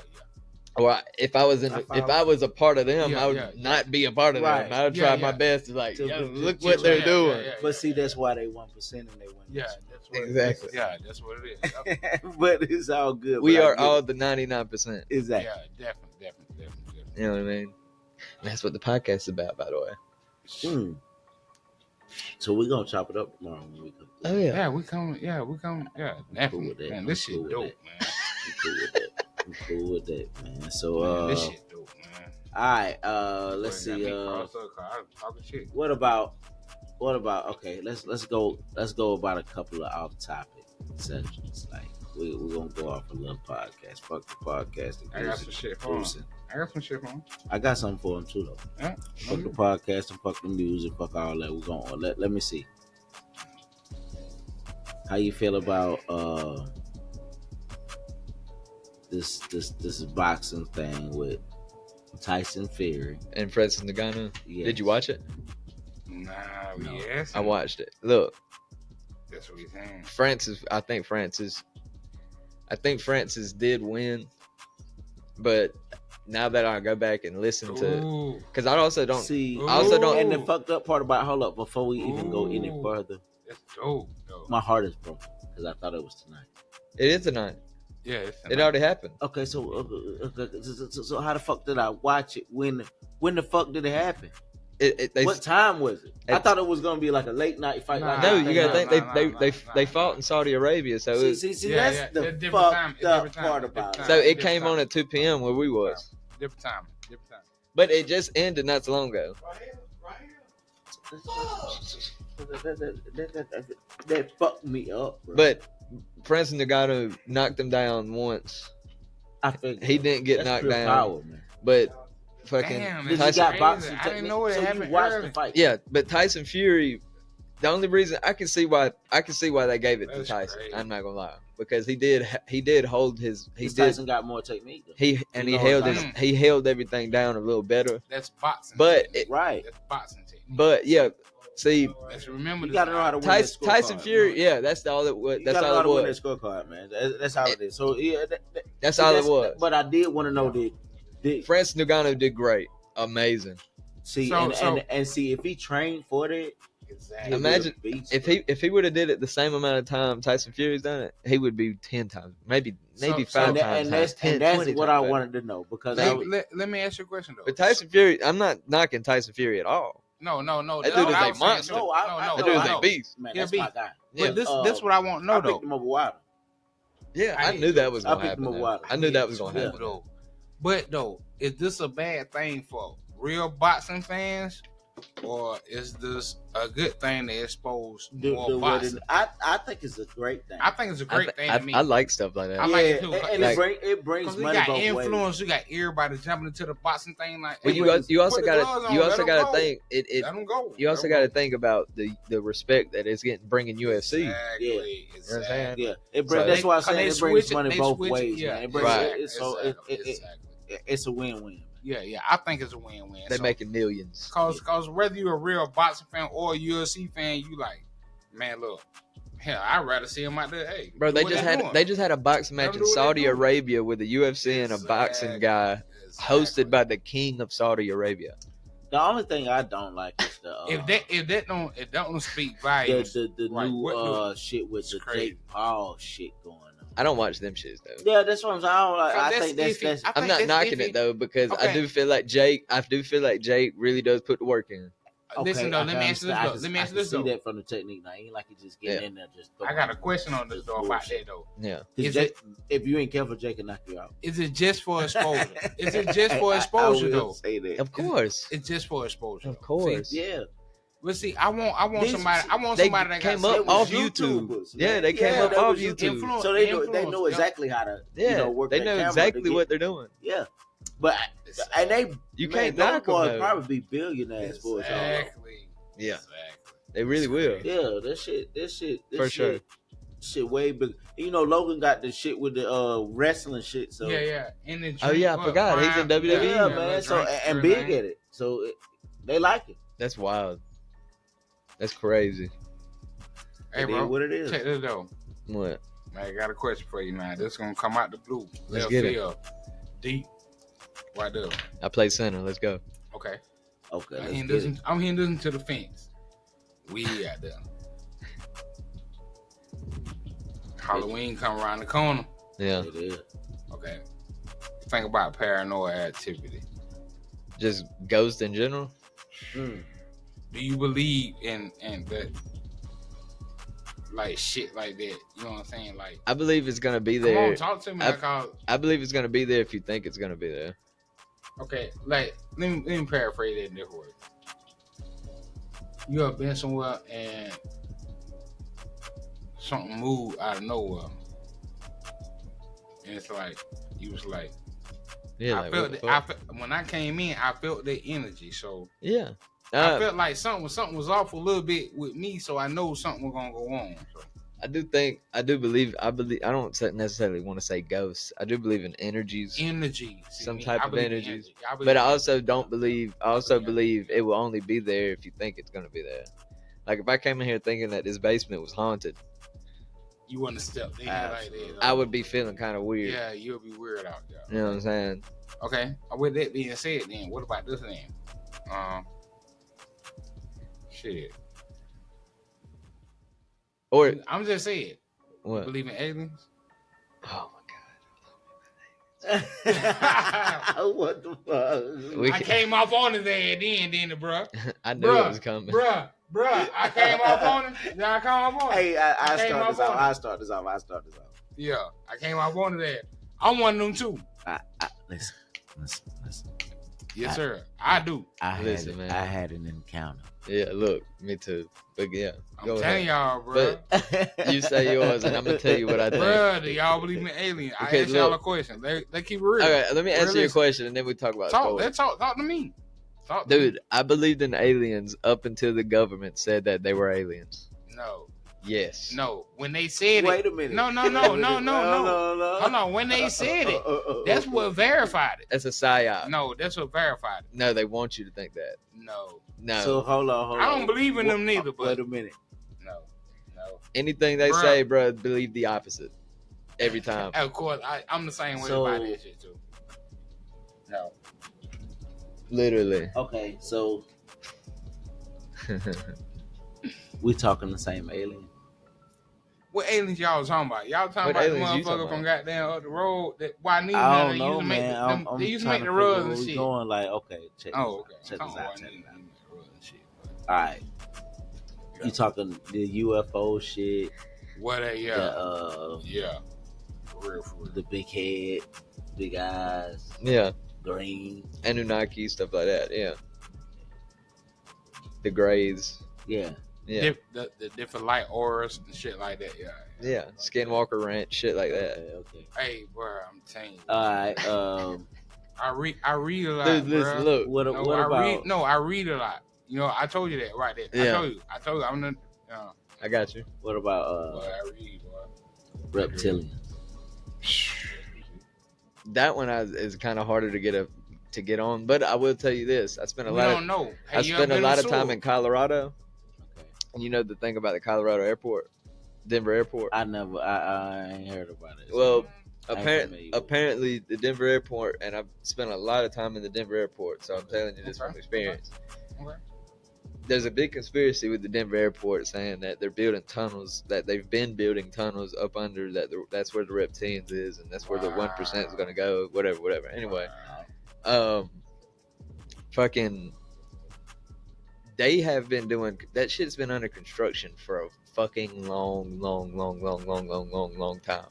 Or if I was I if follow. I was a part of them, Yeah, I would yeah, not be a part of Right. them. I would Yeah, try yeah. my best to like, To- yo, to- look to- what they're yeah, doing. yeah, yeah. But see, that's why they 1% and they win. Yeah, that's what Exactly. Yeah, that's what it is. Yep. But it's all good. We but I are get all it. the 99%. Exactly. Yeah, definitely. You know what I mean? And that's what the podcast is about, by the way. Hmm. So we're gonna chop it up tomorrow when we come. Oh yeah. Yeah, we come. Yeah, cool with definitely. that. Man, this I'm shit cool with dope, that. man. I'm cool with that. I'm cool with that, man. So Man, this shit dope, man. all right. Let's Boy, got see. me crossed up 'cause I was talking shit. What about? Okay, let's go about a couple of off topic sections. Like we're gonna go off a little podcast. Fuck the podcast. I got some shit for him. I got some shit for him. I got something for him too though. Yeah. Fuck the podcast and fuck the music. Fuck all that. We're gonna let me see. How you feel about this boxing thing with Tyson Fury? And Francis Ngannou. Yes. Did you watch it? Nah, No. yes. I watched it. Look, That's what he's saying. I think Francis did win, but now that I go back and listen to, Ooh. because I also don't See, I also don't- And the fucked up part about hold up before we even go any Ooh. further, That's dope, though. my heart is broken because I thought it was tonight. It is tonight. Yeah, it's It already happened. Okay, so how the fuck did I watch it? When the fuck did it happen? What time was it? I thought it was gonna be like a late night fight. Nah, like No, that you thing gotta happened. think they fought in Saudi Arabia, so See, Yeah, that's yeah, the it's different time, fucked it's up different time, part it's about different it. so time. it came on at 2 p.m. where we was, Different time. but it just ended not so long ago. That fucked me up, bro. But Francis Ngannou knocked him down once. I figured He didn't get that's knocked pure down, power, man. but fucking Damn, Because that's he got crazy. boxing I didn't technique, know it so you happened watched early. the fight. yeah, but Tyson Fury. The only reason I can see why they gave it to That's Tyson. crazy. I'm not gonna lie, because he did hold his Because Tyson got more technique. Though. he knows how to- he held everything down a little better. That's boxing. But technique. Right. That's boxing technique. But yeah, see Let's remember You this. gotta know how to win that Tyson scorecard, Fury, man. yeah, that's all it was. You That's gotta know all how it to win that was. scorecard, man. That's how it is. So yeah, That's see, all it was. But I did want to know that. Francis Ngannou did great, amazing. See, So- and see if he trained for that. Exactly. Imagine he would've beat if he would have did it the same amount of time Tyson Fury's done it, he would be 10 times, maybe So- 5 and, times. and that's higher, 10, and that's 20 what times I better. wanted to know because Let me ask you a question though. But Tyson Fury, I'm not knocking Tyson Fury at all. No. That That's dude what is I a was saying, monster. too. No, That dude is a no. beast. man, He'll that's be- my guy. Yeah. But this what I want to know I though. picked him over Wilder. Yeah, I I knew that was I gonna picked happen. him up though. wild. I knew that was gonna Yeah, happen. though. But though, is this a bad thing for real boxing fans, or is this a good thing to expose more boxing? I think it's a great thing. I think it's a great thing to me. I like stuff like that. I like it too. and Like- it brings Because we money got both influence, ways. we got everybody jumping into the boxing thing. Like, But hey, you also put the got gloves to on, you let also 'em got to go. think it. Let them go. You also got to think about the respect that it's getting bringing UFC. Exactly. saying? Yeah, So that's why I Cause say they it brings switch it- money they both switch it, ways, yeah, man. It brings Right. it's a win-win. Yeah. I think it's a win-win. They're making millions. Cause whether you're a real boxing fan or a UFC fan, you like, man, look, hell, I'd rather see them out there. Hey, Bro, do they what just doing. had a boxing match Let 'em in do what they Saudi doing. Arabia with the UFC and a boxing guy hosted by the king of Saudi Arabia. The only thing I don't like is the if that don't speak volumes. the Right, new what shit with It's the crazy. Jake Paul shit going on. I don't watch them shits though. Yeah, that's what I'm saying. I think that's iffy. I I'm think not that's knocking iffy. it though because I Okay. do feel like Jake really does put the work in. Listen though, I let me can ask you this understand. though. Let me I ask can you this see though. that from the technique. Now, ain't like he just getting Yeah. in there just. I got a question on this though about Bullshit. that though. Yeah. 'Cause Is Jake, if you ain't careful, Jake can knock you out. Is it just for exposure? Is it just for I exposure will though? say that. Of course. It's just for exposure. Of course. Yeah, But see, I want These- somebody. I want They somebody that came got up They some- was off YouTube. YouTubers, Yeah, man. they came Yeah, up that off was YouTube. Influence- so they influence, know exactly how to Yeah, work they that know camera exactly to what get, they're doing. yeah. But and they You man, can't those knock 'em, boys though. probably be billionaires for it. All. Exactly. Yeah. Exactly. They really will. Yeah, this shit, For sure. shit way big. You know, Logan got the shit with the wrestling shit. So Yeah. And then Oh, yeah, I forgot. He's in WWE. yeah, man. So and big at it. So they like it. That's wild. That's crazy. Hey, It is bro, what it is. check this though. What? Man, I got a question for you now. This gonna come out the blue. Let's Left get it. field. Deep. Right there. I play center. Let's go. Okay. Okay, I'm let's here get it. listening to the fence. We out there. Halloween come around the corner. Yeah. It is. Okay. Think about paranoid activity. Just ghost in general. Mm. Do you believe in that, like shit like that? You know what I'm saying? Like, I believe it's gonna be come there. on, talk to me. I- Like, I believe it's gonna be there if you think it's gonna be there. okay, like let me paraphrase that in different words. You ever been somewhere and something moved out of nowhere, and it's like you was like, Yeah. I like, felt what it. the I fuck? when I came in, I felt the energy. So Yeah. I felt like something was off a little bit with me. So I know something was gonna go on. So, I believe. I don't necessarily want to say ghosts. I do believe in energies, energy, see, some me, type I of believe in energies. energy. I believe but I in also energy. don't believe. I also believe it will only be there if you think it's gonna be there. Like if I came in here thinking that this basement was haunted, You wouldn't step in like that. I would be feeling kind of weird. Yeah, you'll be weird out there. You know what I'm saying? Okay. With that being said, then what about this then? Shit. Or I'm just saying. You what? believe in aliens? Oh my god! What the fuck? We I can- came off on his ass then, bruh. I knew it was Bruh, coming. bruh. I came off on him. Then I come off on him. Hey, I came start off this off. on I him. start this off. Yeah, I came off on his ass. I'm one of them too. Listen. Yes, sir. I do. Listen, man. I had an encounter. Yeah, look, me too. But yeah, I'm go telling ahead. y'all, bruh. But you say yours, and I'm gonna tell you what I think. Bruh, do y'all believe in aliens? I Okay, asked y'all a look. question. They keep it real. All right, let me answer your Realistic. question, and then we talk about Talk. stories. Let's talk. Talk to me. Talk to me. Dude, I believed in aliens up until the government said that they were aliens. No. Yes. No. When they said Wait it. a minute. No. Hold on. When they said it, that's what verified it. That's a psyop. No, that's what verified it. No, they want you to think that. No. No. So hold on. I don't believe in them neither, but Wait a minute. no. Anything they Bruh. say, bro, believe the opposite. Every time. Of course, I'm the same way So- about that shit too. No. Literally. Okay, so we talking the same alien. What aliens y'all talking about? Y'all talking What about the aliens you talking motherfucker from about? goddamn up the road that why need I man don't they know, used to make man. them, I'm they used to trying make the figure rugs where and we shit. going. Like, okay, check Oh, this okay. out. Check Talking this out. about Check why this need out. them make the rugs and shit. All right, you talking the UFO shit? What a The yeah. For real. the big head, big eyes, Yeah. green. Anunnaki, stuff like that. Yeah. The Greys. Yeah. Yeah. The different light auras and shit like that. Yeah. Yeah. Skinwalker Ranch, shit like that. Okay. Hey, bro, I'm telling you. All right. I read a lot, Dude, listen, bruh. look. What No, about? I read a lot. You know, I told you that right there. Yeah. I told you. I'm the. I got you. What about Boy, I read, boy. reptilians? That one is kind of harder to get on, but I will tell you this: I spent a We lot don't of know. Hey, I you spent ever a been lot to of time Sewell? in Colorado, Okay. and you know the thing about the Colorado airport, Denver airport. I ain't heard about it. Well, I ain't familiar with it. apparently the Denver airport, and I've spent a lot of time in the Denver airport, so I'm telling you this Okay. from experience. Okay. There's a big conspiracy with the Denver airport saying that they're building tunnels, that they've been building tunnels up under that's where the reptilians is, and that's where the 1% is going to go, whatever. Anyway, fucking, they have been doing that shit's been under construction for a fucking long time.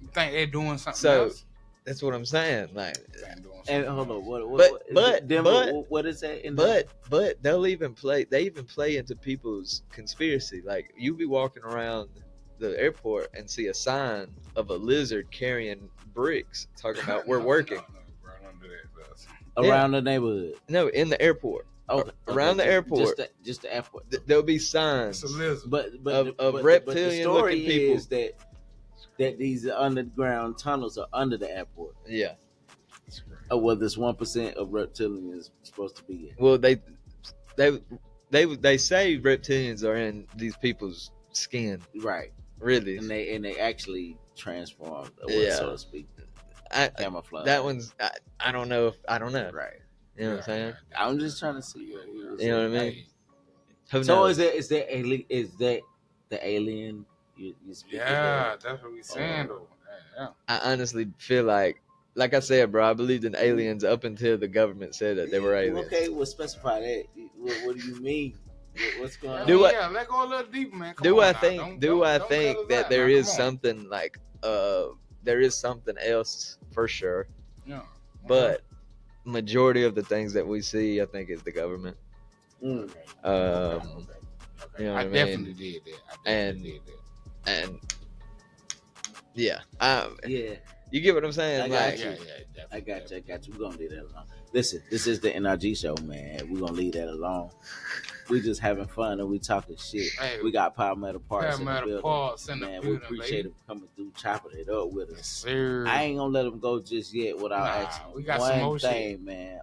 You think they're doing something So, else? That's what I'm saying. Like, They're doing And something hold else. on, But Denver, what is that? In the, but they'll even play. They even play into people's conspiracy. Like you be walking around the airport and see a sign of a lizard carrying bricks, talking about we're working. No, bro, don't do that, bro. around the neighborhood. No, in the airport. Okay, Around the airport. just the airport. There'll be signs. It's a lizard. But Of the reptilian story looking people. is that these underground tunnels are under the airport. Yeah. Well, this 1% of reptilians is supposed to be in. Well, they say reptilians are in these people's skin. Right, Really. and they actually transform, Yeah. so to speak, I, camouflage. that one's. I don't know. I don't know. right. You know what I'm saying? I'm just trying to see. You know what I mean? Who So knows? is that the alien you speak Yeah, of? that's what we saying though. Yeah. I honestly feel like I said, bro, I believed in aliens up until the government said that they were aliens. Okay, well, specify that. What do you mean? What's going on? Do I- Yeah, let go a little deeper, man. Come Do on I now. think? Don't Do I cut think us that out, there man. is Come on. something like there is something else for sure, Yeah. but majority of the things that we see, I think, is the government. Mm. You know what I I mean? definitely did that. And- Did that. And yeah, Yeah, you get what I'm saying? I got Like, you. Definitely. I got you. We're gonna leave that alone. Listen, this is the NRG show, man. We're gonna leave that alone. We just having fun and we talking shit. Hey, We got Palmetto Parks in the Palmetto building. Parks in the Man, we building, appreciate baby. him coming through, chopping it up with Yes, us. sir. I ain't gonna let him go just yet without Nah, asking we got one some more thing, shit. man.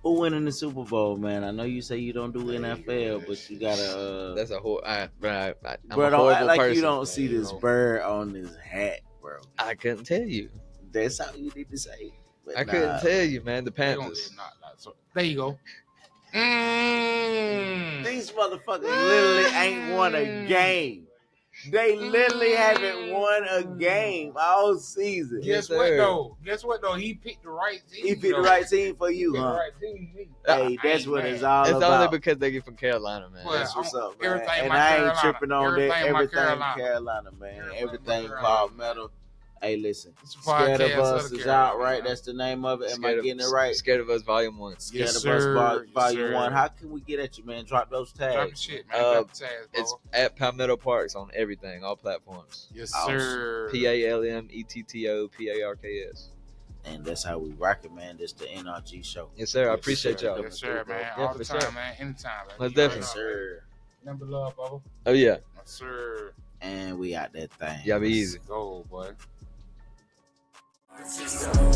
Who winning the Super Bowl, man? I know you say you don't do There you go, NFL, that but shit. you gotta. that's a whole. I'm Bro, a don't horrible act like person. you don't see man, this know. bird on his hat, bro. I couldn't tell you. That's all you need to say. But I couldn't tell you, man. The They gonna Panthers. get knocked out. So, there you go. These motherfuckers literally ain't won a game. They literally haven't won a game all season. Guess Yes, what sir. though? Guess what though? He picked the right team. He picked the though. right team for He you, picked the huh? right team. Me. Hey, I that's ain't what mad. it's all It's about. only because they get from Carolina, man. Well, That's what's up, man. everything And my I ain't Carolina. tripping on that. Everything my Everything Carolina. Carolina, man. Everything Everything my Palmetto. Hey, listen. It's a Scared of podcast Us of the is Carolina, out, right? man. That's the name of it. Am I Scared of- getting it right? Scared of Us Volume 1. Scared Yes, of sir. Us Yes, Volume sir. 1. How can we get at you, man? Drop those Drop your tags. shit, man. Drop the tags, bro. It's at Palmetto Parks on everything, all platforms. Yes, Awesome. sir. PalmettoParks. And that's how we rock it, man. This the NRG show. Yes, sir. I Yes, appreciate sir. y'all. Yes, sir, man. Yeah, All the for time, sure. man. Anytime, man. Most You already definitely. Yes, know, sir. Number love, Bubba. Oh, yeah. man. Yes, sir. And we out that thing. Y'all be easy. Go, boy. System.